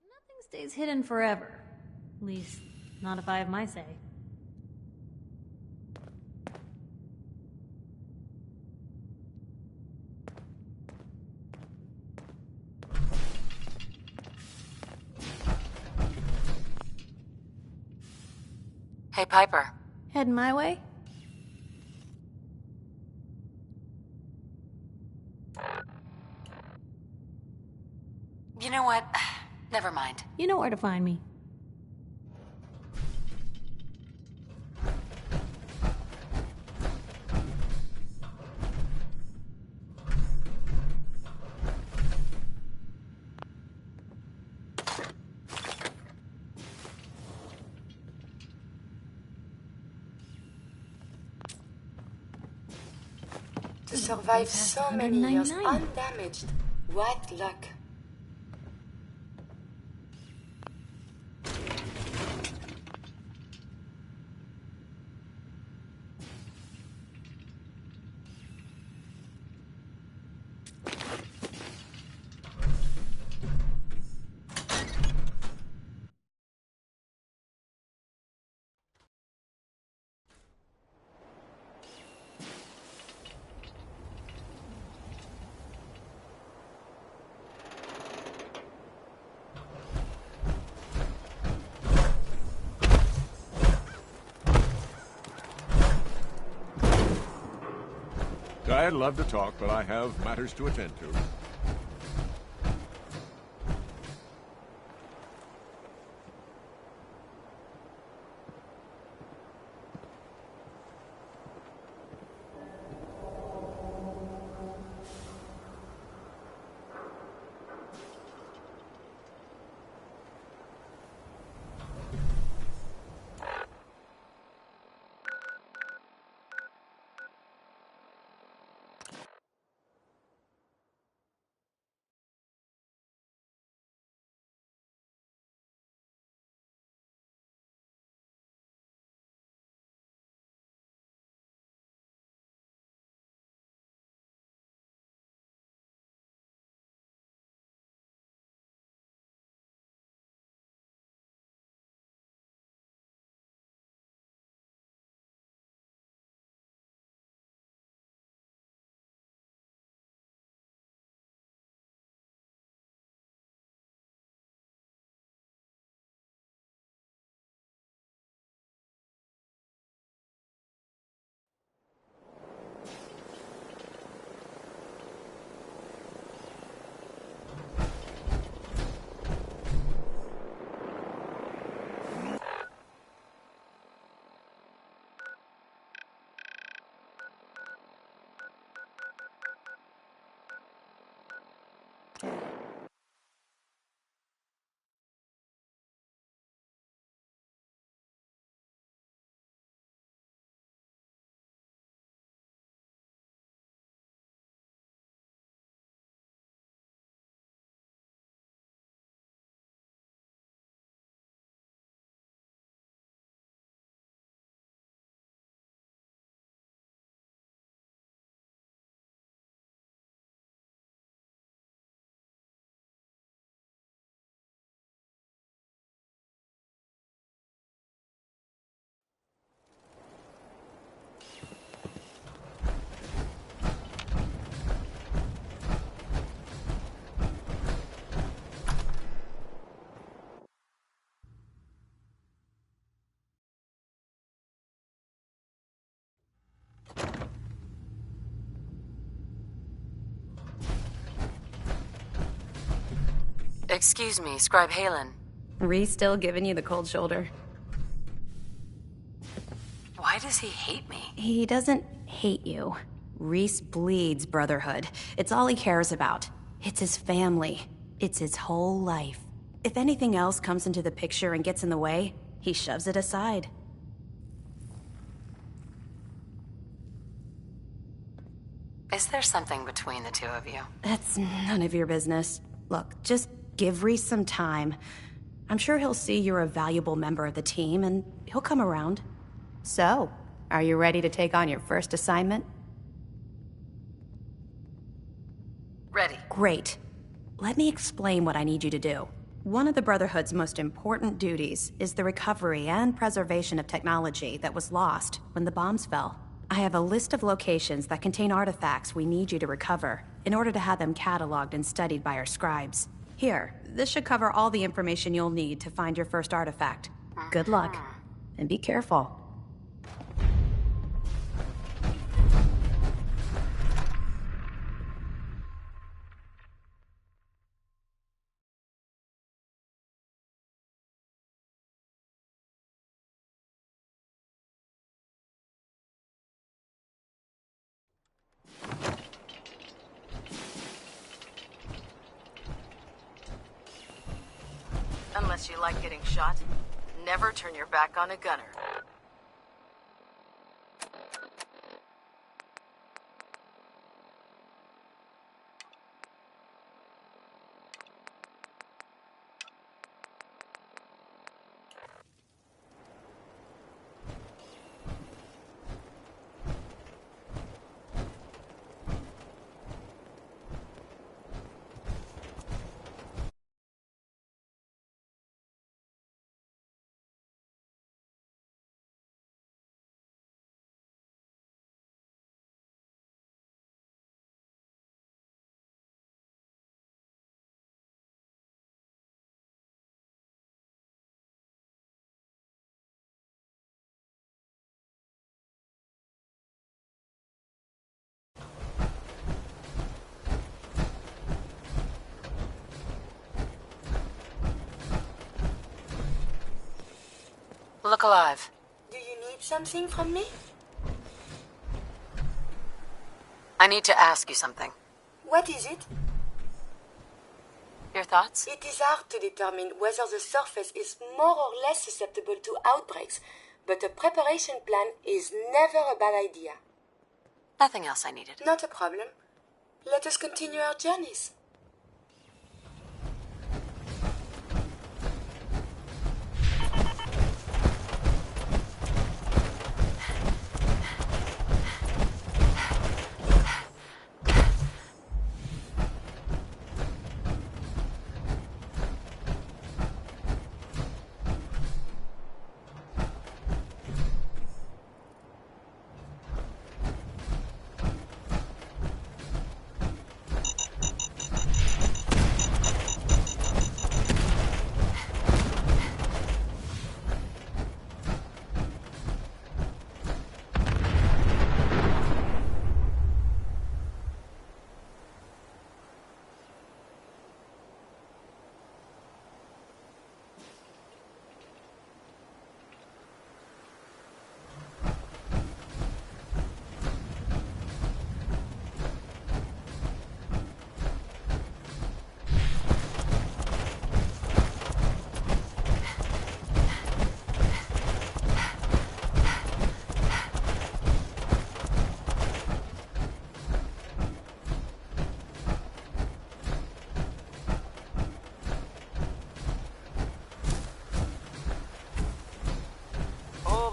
Nothing stays hidden forever. At least, not if I have my say.
Hey, Piper.
Heading my way?
You know what? Never mind.
You know where to find me.
To survive so many years undamaged. What luck.
I'd love to talk, but I have matters to attend to.
Excuse me, Scribe Halen.
Reese still giving you the cold shoulder?
Why does he hate me?
He doesn't hate you. Reese bleeds Brotherhood. It's all he cares about. It's his family.
It's his whole life. If anything else comes into the picture and gets in the way, he shoves it aside.
Is there something between the two of you?
That's none of your business. Look, just give Reese some time. I'm sure he'll see you're a valuable member of the team, and he'll come around. So, are you ready to take on your first assignment?
Ready.
Great. Let me explain what I need you to do. One of the Brotherhood's most important duties is the recovery and preservation of technology that was lost when the bombs fell. I have a list of locations that contain artifacts we need you to recover in order to have them cataloged and studied by our scribes. Here, this should cover all the information you'll need to find your first artifact. Good luck, and be careful.
Unless you like getting shot, never turn your back on a gunner. Look alive.
Do you need something from me?
I need to ask you something.
What is it?
Your thoughts?
It is hard to determine whether the surface is more or less susceptible to outbreaks, but a preparation plan is never a bad idea.
Nothing else I needed.
Not a problem. Let us continue our journeys.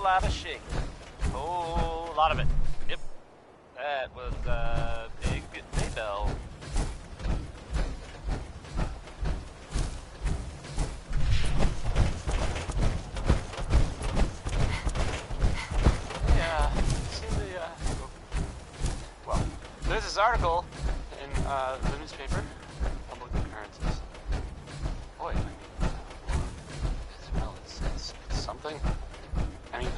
Lot of shake. Whole lot of it. Yep. That was a big Maybell. Yeah, seen the well, there's this article in the newspaper, Public Occurrences. Boy, I mean, it's something. I mean,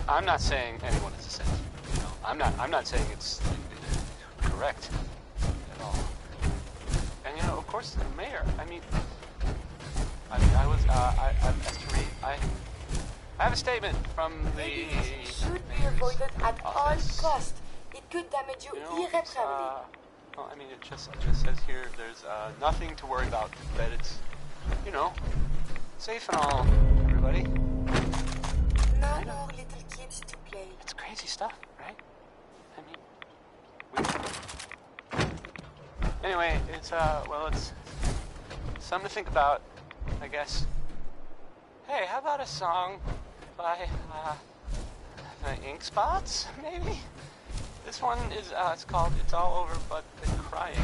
I'm not saying anyone is a saint. You know, I'm not saying it's correct at all. And you know, of course, the mayor. I have a statement from the.
It should be avoided at all costs. It could damage you irreparably.
Well, I mean, it just says here there's nothing to worry about. That it's, you know, safe and all, everybody.
No more little kids to play.
It's crazy stuff, right? I mean, anyway, it's well, it's something to think about, I guess. Hey, how about a song by the Ink Spots, maybe? This one is it's called "It's All Over But the Crying."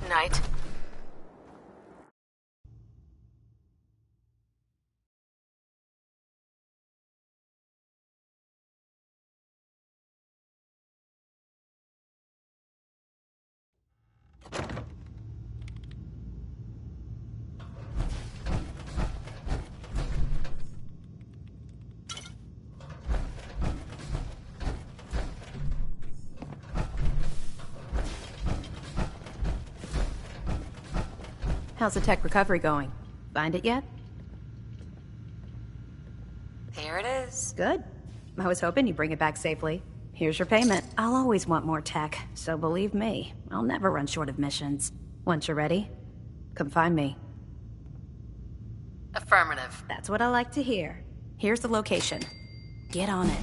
Night.
How's the tech recovery going? Find it yet?
Here it is.
Good. I was hoping you'd bring it back safely. Here's your payment. I'll always want more tech, so believe me, I'll never run short of missions. Once you're ready, come find me.
Affirmative.
That's what I like to hear. Here's the location. Get on it.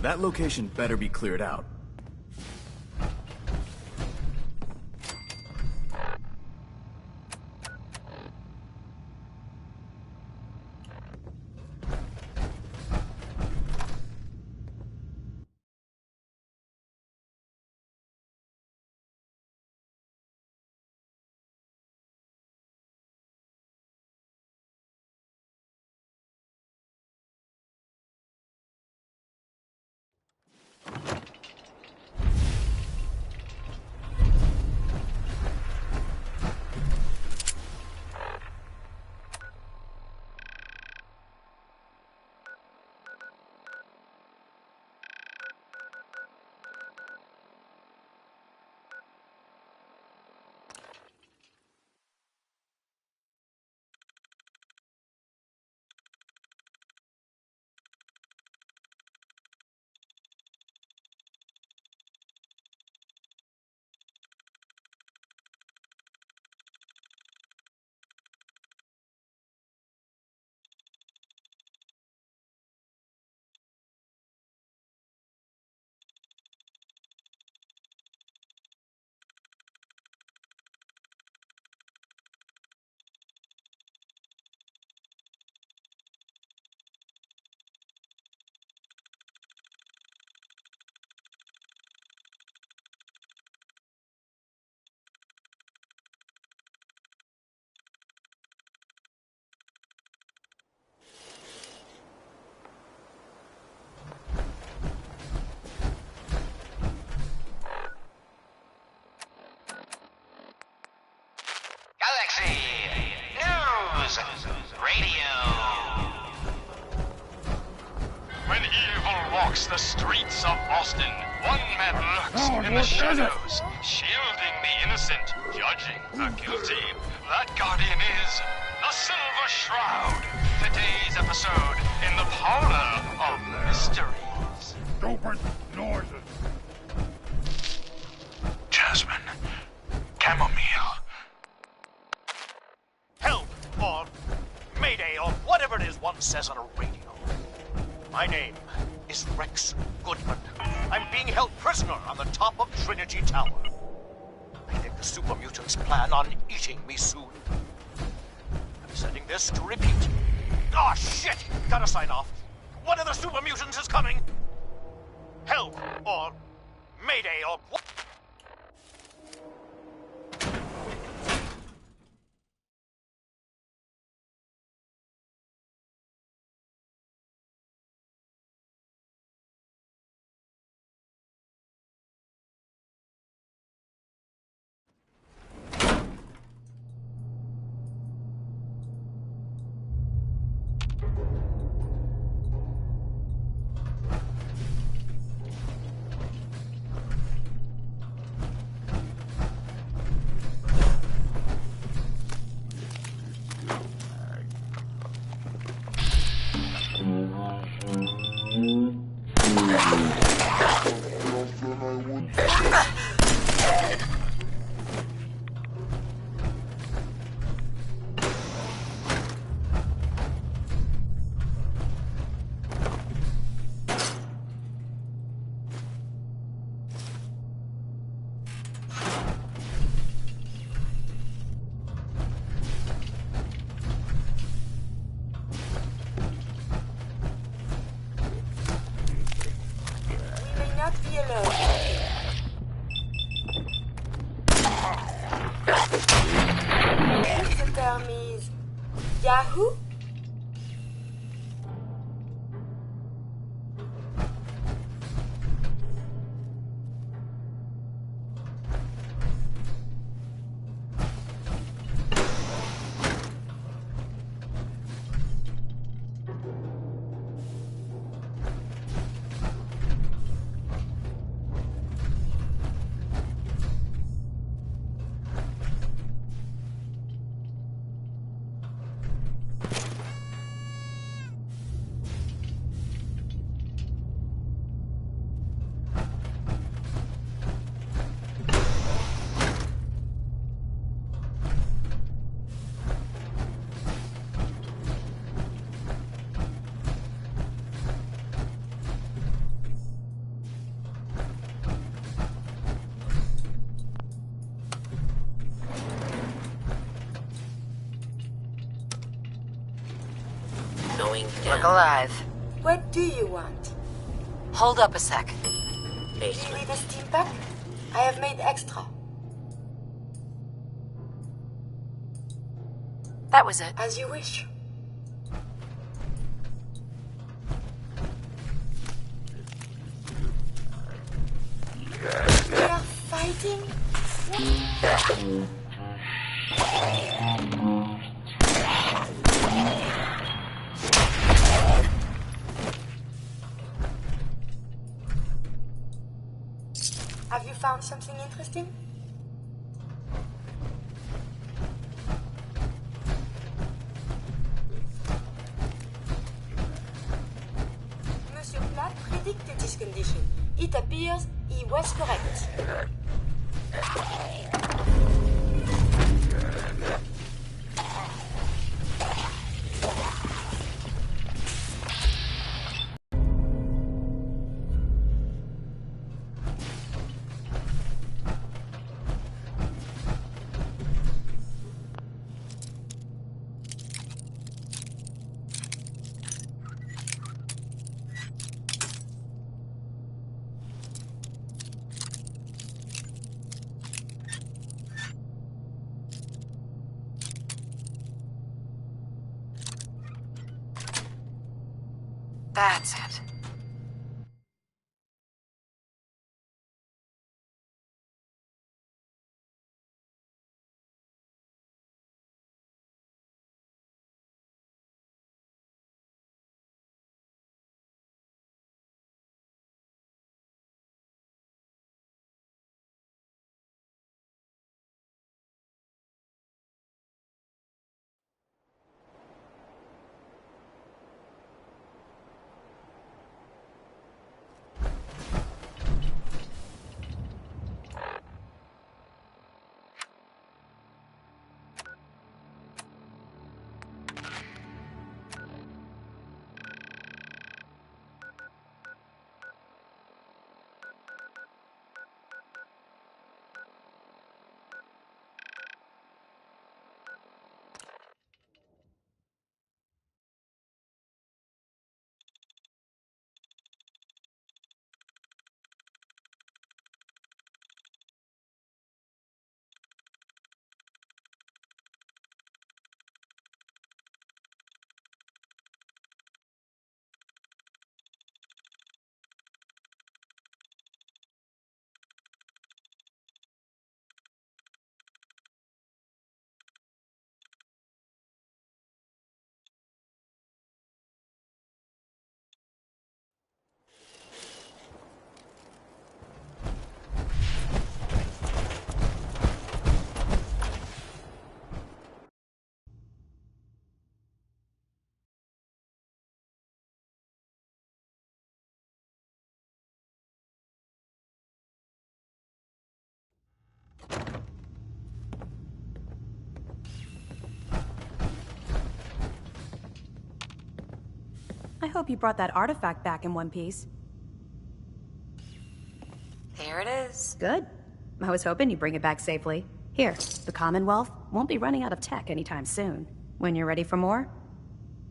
That location better be cleared out.
Galaxy News Radio.
When evil walks the streets of Austin, one man lurks in the shadows, shielding the innocent, judging the guilty. That guardian is the Silver Shroud. Today's episode in the Parlor of Mysteries.
Stupid noises.
Jasmine. Chamomile.
Help, or Mayday, or whatever it is one says on a radio. My name is Rex Goodman. I'm being held prisoner on the top of Trinity Tower. I think the super mutants plan on eating me soon. I'm sending this to repeat. Ah, shit! Gotta sign off. One of the super mutants is coming. Help, or Mayday, or what?
Yahoo?
Look alive.
What do you want?
Hold up a sec.
Do you need a steam pack? I have made extra.
That was it.
As you wish. We are fighting? Have you found something interesting? Monsieur Platt predicted this condition. It appears he was correct.
That's it.
I hope you brought that artifact back in one piece.
Here it is.
Good. I was hoping you'd bring it back safely. Here, the Commonwealth won't be running out of tech anytime soon. When you're ready for more?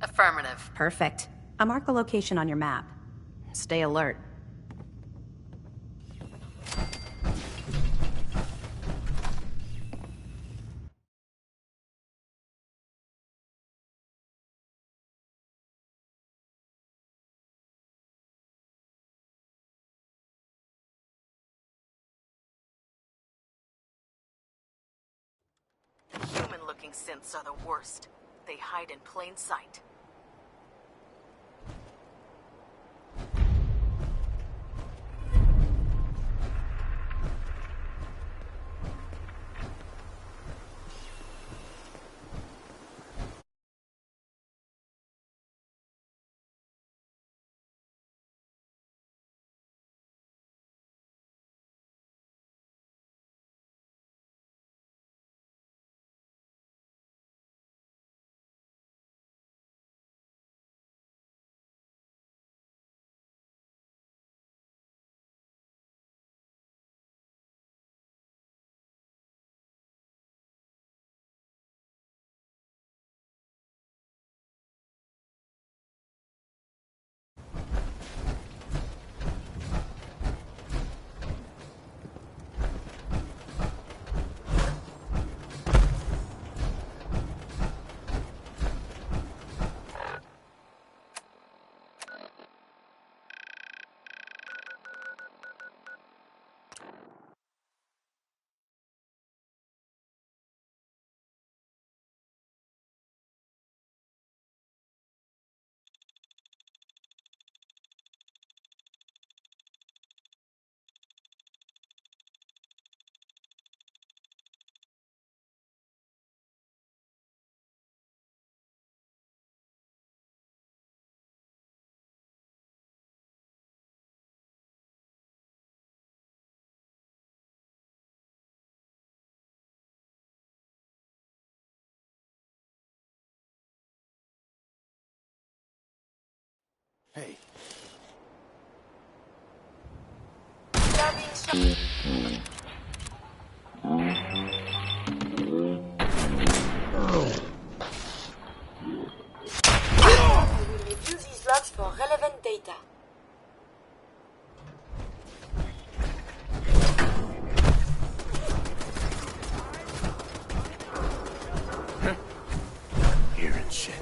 Affirmative.
Perfect. I marked the location on your map. Stay alert.
Human-looking synths are the worst. They hide in plain sight.
Hey.
We will review these logs for relevant data.
Hearing shit.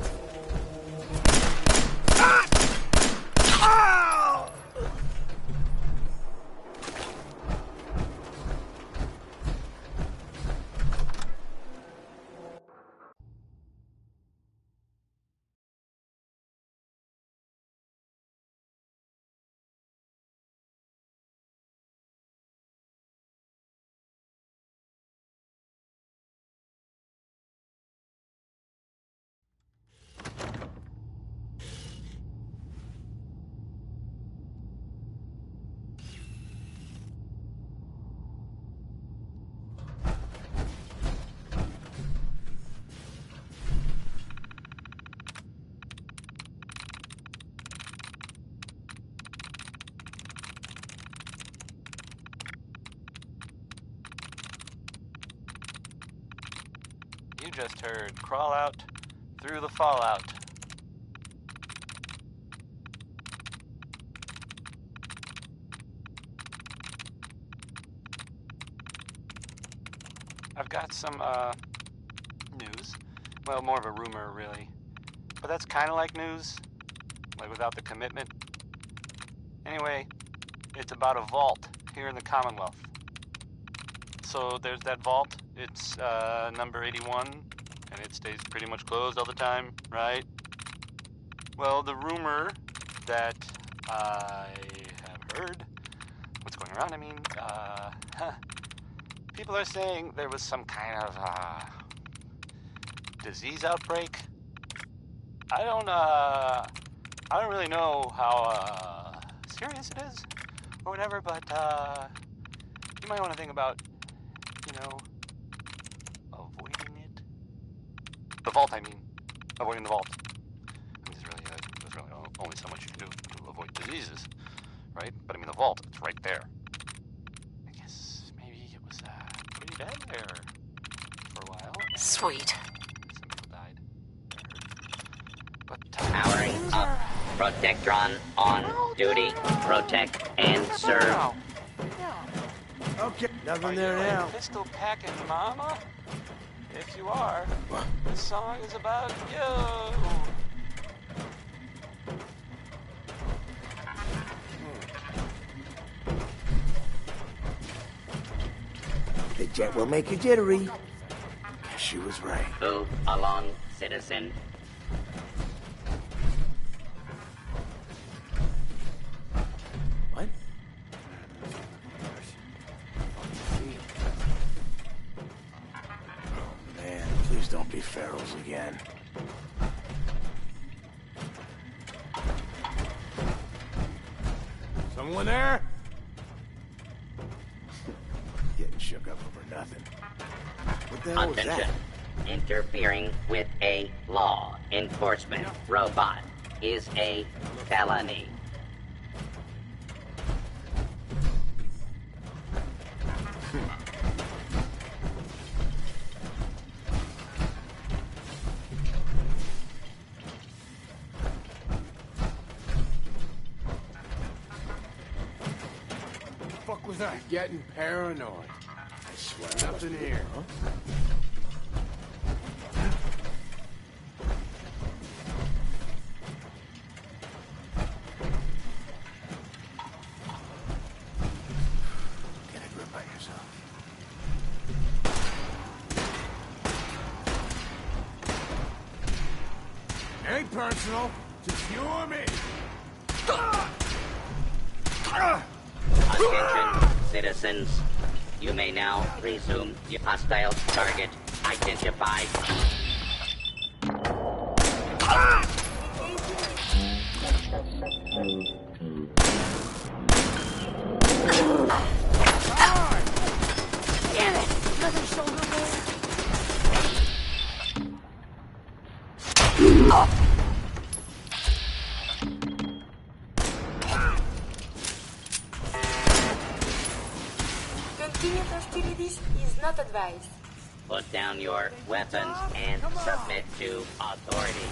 You just heard Crawl Out Through the Fallout. I've got some, news. Well, more of a rumor, really. But that's kind of like news. Like, without the commitment. Anyway, it's about a vault here in the Commonwealth. So there's that vault. It's, number 81, and it stays pretty much closed all the time, right? Well, the rumor that I have heard, what's going around, I mean, people are saying there was some kind of, disease outbreak. I don't really know how, serious it is, or whatever, but, you might want to think about, you know, avoiding it. The vault, I mean. Avoiding the vault. I mean, there's really only so much you can do to avoid diseases, right? But I mean, the vault, it's right there. I guess maybe it was, pretty bad there for a while.
Sweet.
Some people died. But,
Powering up. Protectron on duty. Protect and serve.
Okay, nothing there
Are you
now.
a pistol packing mama? If you are, this song is about you.
The jet will make you jittery. Guess she was right.
Move along, citizen.
What? Oh, man, please don't be ferals again. Someone there? Getting shook up over nothing. What the hell was
Attention.
that?
Interfering with a law enforcement robot is a felony.
Fuck was that? Getting paranoid. I swear. Nothing here. Huh?
Get a grip on yourself.
Ain't personal. Just you or me.
Attention, citizens. You may now resume your hostile target identified.
Damn it! Another shoulder roll.
Continued hostilities is not advised.
Put down your weapons and submit to authority.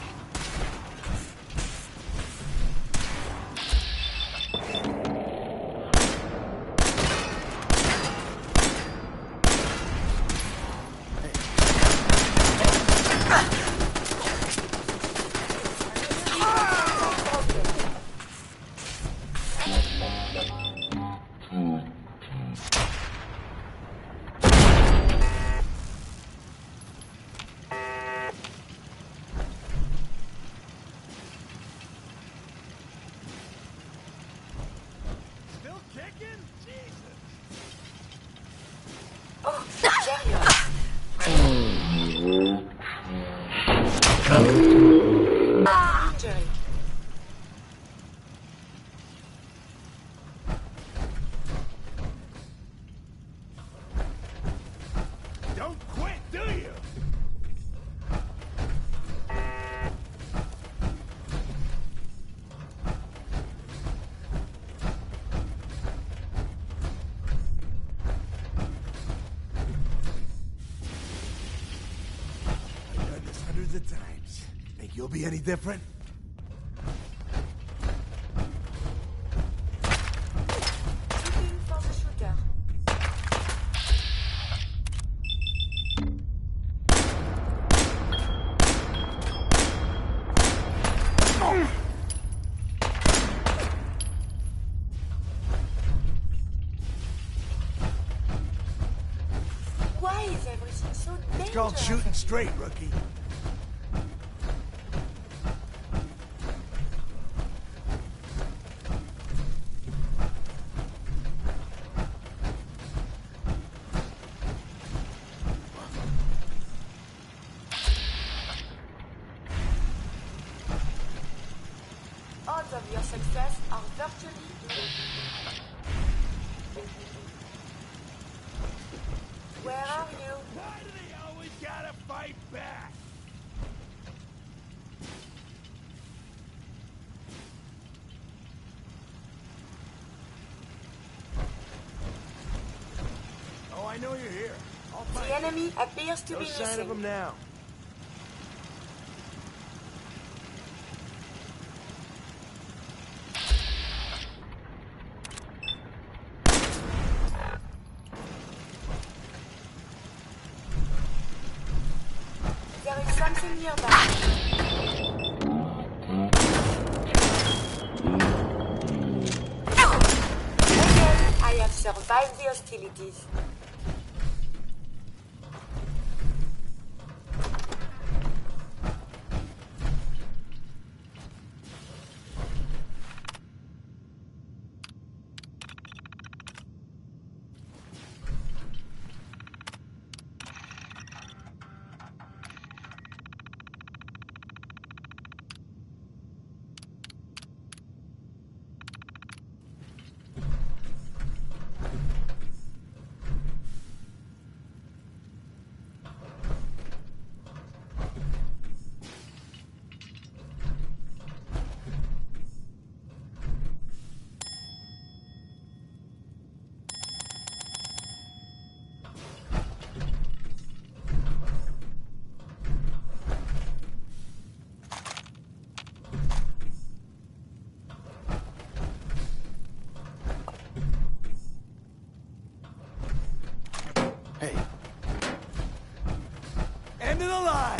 Don't quit, do you? I've done this hundreds of times. Think you'll be any different?
Shooting for the shooter. Why is everything so dangerous?
It's called shooting straight, rookie.
Odds of your success are virtually nil. Where are you?
Why do they always gotta fight back? Oh, I know you're here. I'll find
The enemy appears to
no
be
sign
missing.
of him now.
There is something nearby. Again, I have survived the hostilities.
End of the line!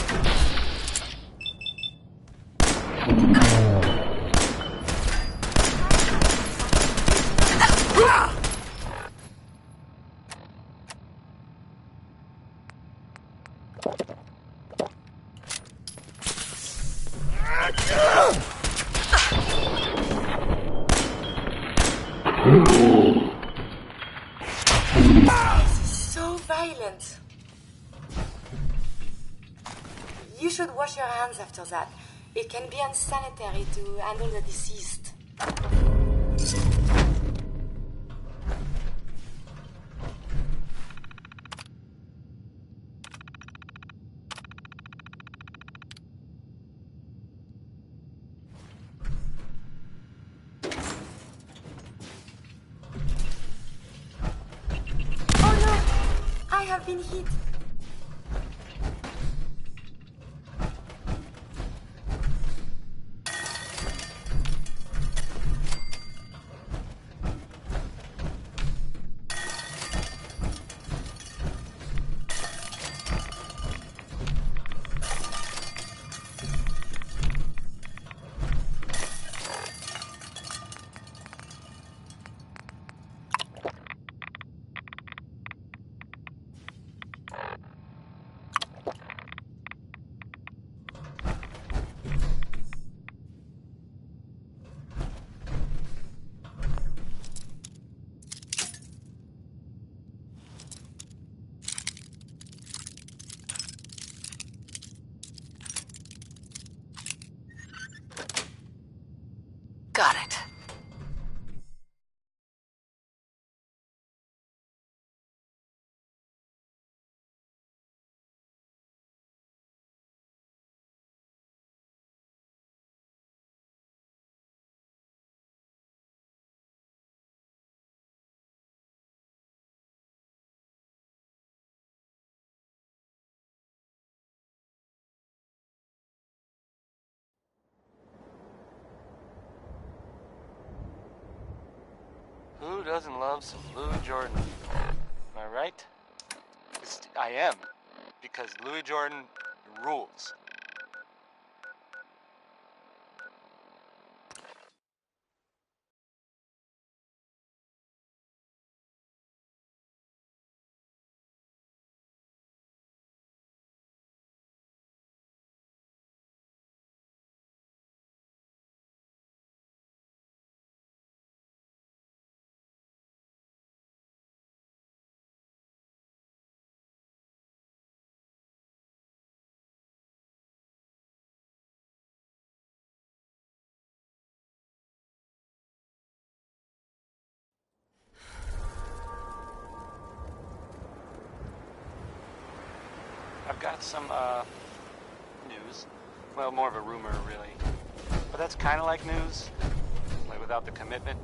This is so violent. You should wash your hands after that. It can be unsanitary to handle the deceased. Oh have been hit.
Got it.
Who doesn't love some Louis Jordan? Am I right? I am, because Louis Jordan rules. I've got some, news. Well, more of a rumor, really. But that's kind of like news. Like, without the commitment.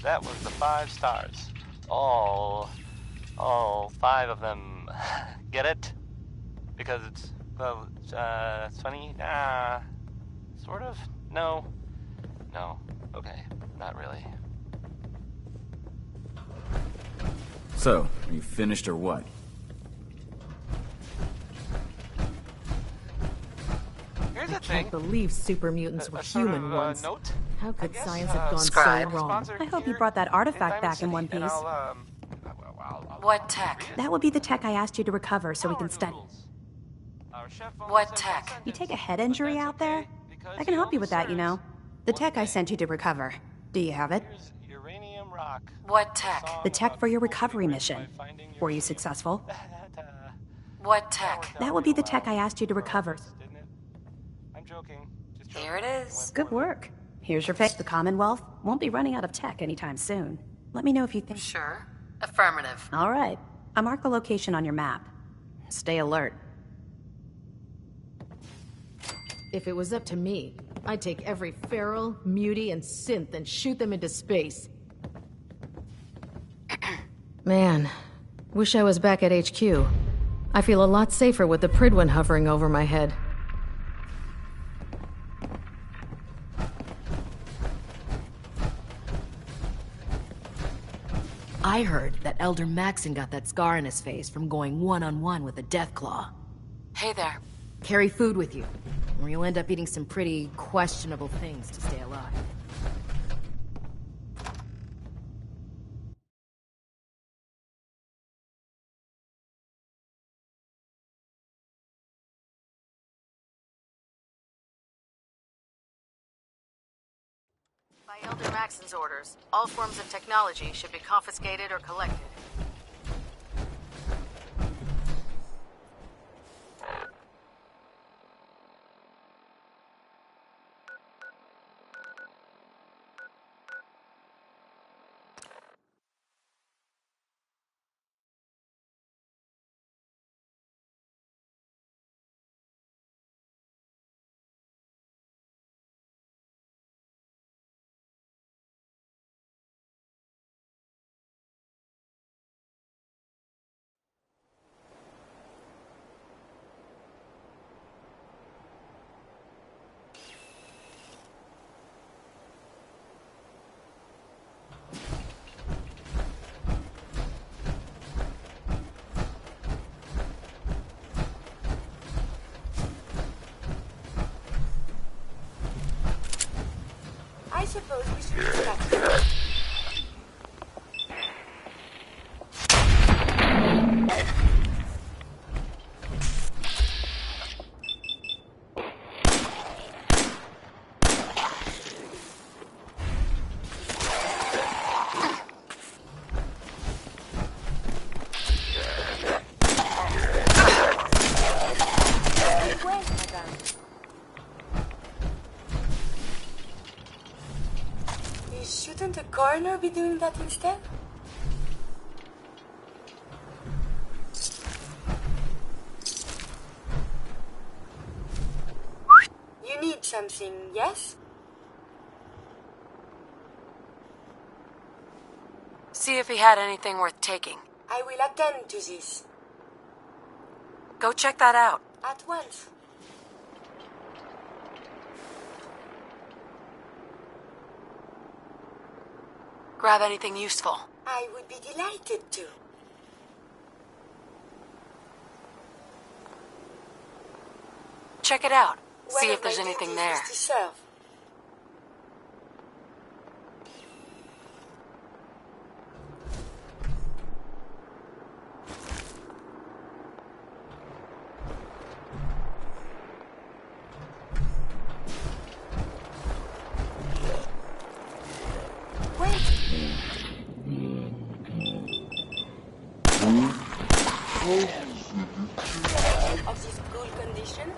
That was the 5 stars. All 5 of them. Get it? Because it's, well, it's funny? Sort of? No. No. Okay. Not really.
So, are you finished or what?
Here's the
I
thing.
can't believe super mutants were human once.
Note?
How could science have gone
Scribe.
so wrong?
I hope you brought that artifact back in one piece.
What tech?
That will be the tech I asked you to recover so we can study.
What tech?
You take a head injury out there? I can help you with that, you know. The tech I sent you to recover. Do you have it?
Uranium rock.
What tech?
The tech for your recovery mission. Were you successful?
What tech?
That will be the tech I asked you to recover.
I'm joking.
Here it is.
Good work. Here's your fix. The Commonwealth won't be running out of tech anytime soon. Let me know if you think...
Sure. Affirmative.
All right. I marked the location on your map. Stay alert.
If it was up to me, I'd take every feral, mutie, and synth and shoot them into space. Man, wish I was back at HQ. I feel a lot safer with the Pridwin hovering over my head.
I heard that Elder Maxon got that scar in his face from going one-on-one with a Deathclaw. Hey there.
Carry food with you, or you'll end up eating some pretty questionable things to stay alive.
By Elder Maxon's orders, all forms of technology should be confiscated or collected.
I suppose we should start. Shouldn't the coroner be doing that instead? You need something, yes?
See if he had anything worth taking.
I will attend to this.
Go check that out.
At once.
Grab anything useful.
I would be delighted to.
Check it out.
One
See
of
if there's
my
anything
duties
there.
is to serve. Of this cool condition?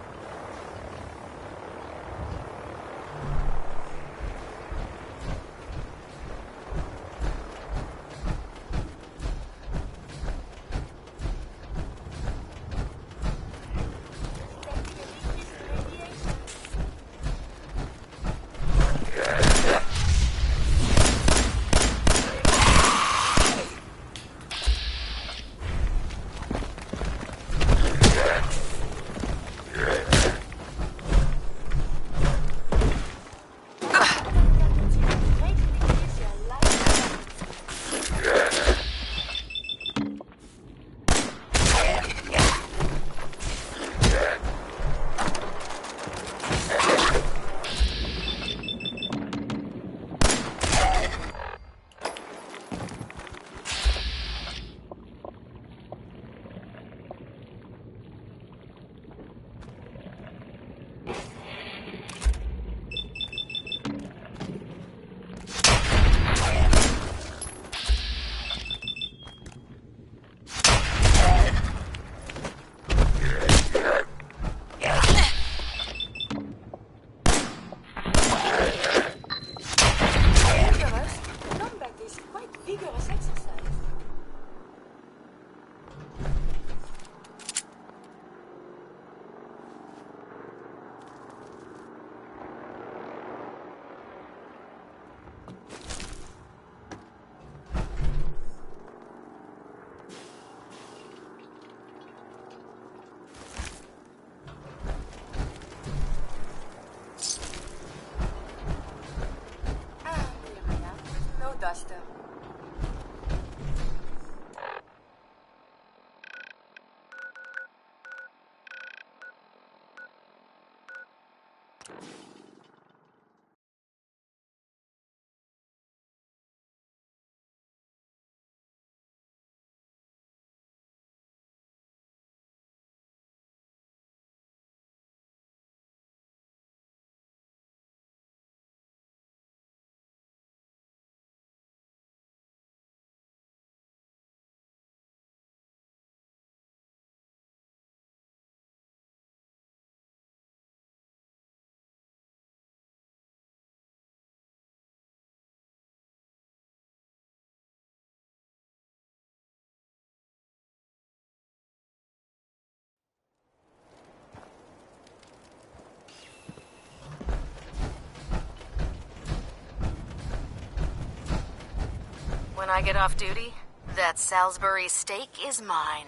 When I get off duty, that Salisbury steak is mine.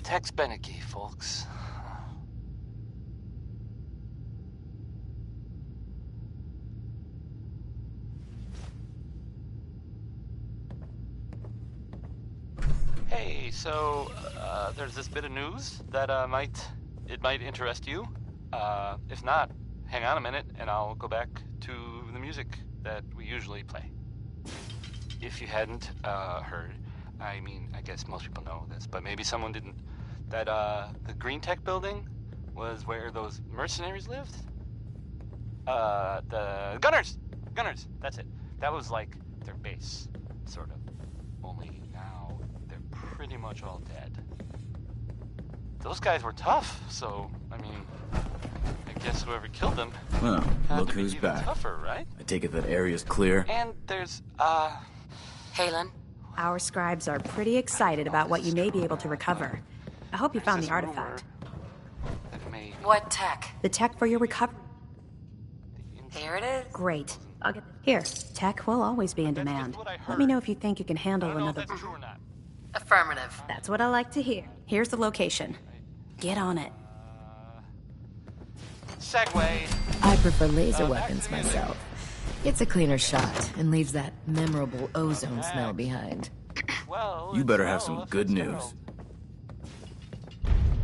Tex Beneke, folks. Hey, so, there's this bit of news that, might interest you. If not, hang on a minute and I'll go back to the music that we usually play. If you hadn't, heard, I mean, I guess most people know this, but maybe someone didn't, that, the Green Tech building was where those mercenaries lived? The Gunners! Gunners, that's it. That was like their base, sort of. Only now they're pretty much all dead. Those guys were tough, so, I mean, I guess whoever killed them
Well,
had
look
to be
who's
even
back.
tougher, right?
I take it that area's clear.
And there's,
Halen? Our scribes are pretty excited about what you may be able to recover. I hope you found the artifact.
What tech?
The tech for your recovery.
Here it is.
Great. I'll get here. Tech will always be in demand. Let me know if you think you can handle another.
Affirmative.
That's what I like to hear. Here's the location. Get on it.
Segway.
I prefer laser weapons myself. It's a cleaner shot and leaves that memorable ozone smell behind.
You better have some good news.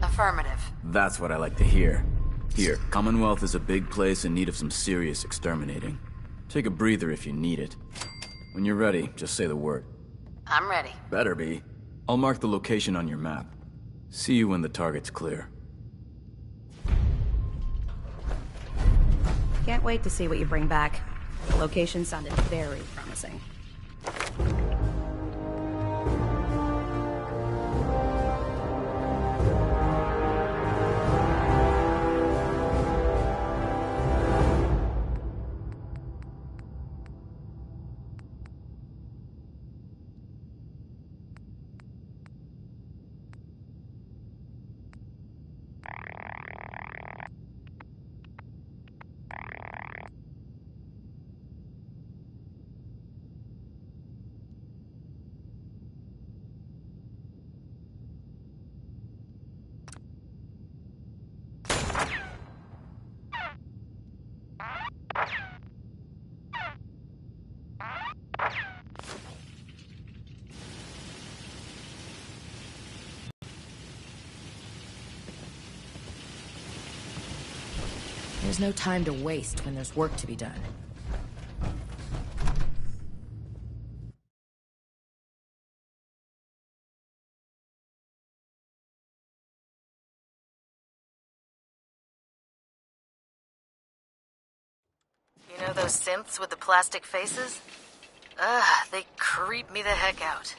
Affirmative.
That's what I like to hear. Here, Commonwealth is a big place in need of some serious exterminating. Take a breather if you need it. When you're ready, just say the word.
I'm ready.
Better be. I'll mark the location on your map. See you when the target's clear.
Can't wait to see what you bring back. The location sounded very promising.
There's no time to waste when there's work to be done.
You know those synths with the plastic faces? Ugh, they creep me the heck out.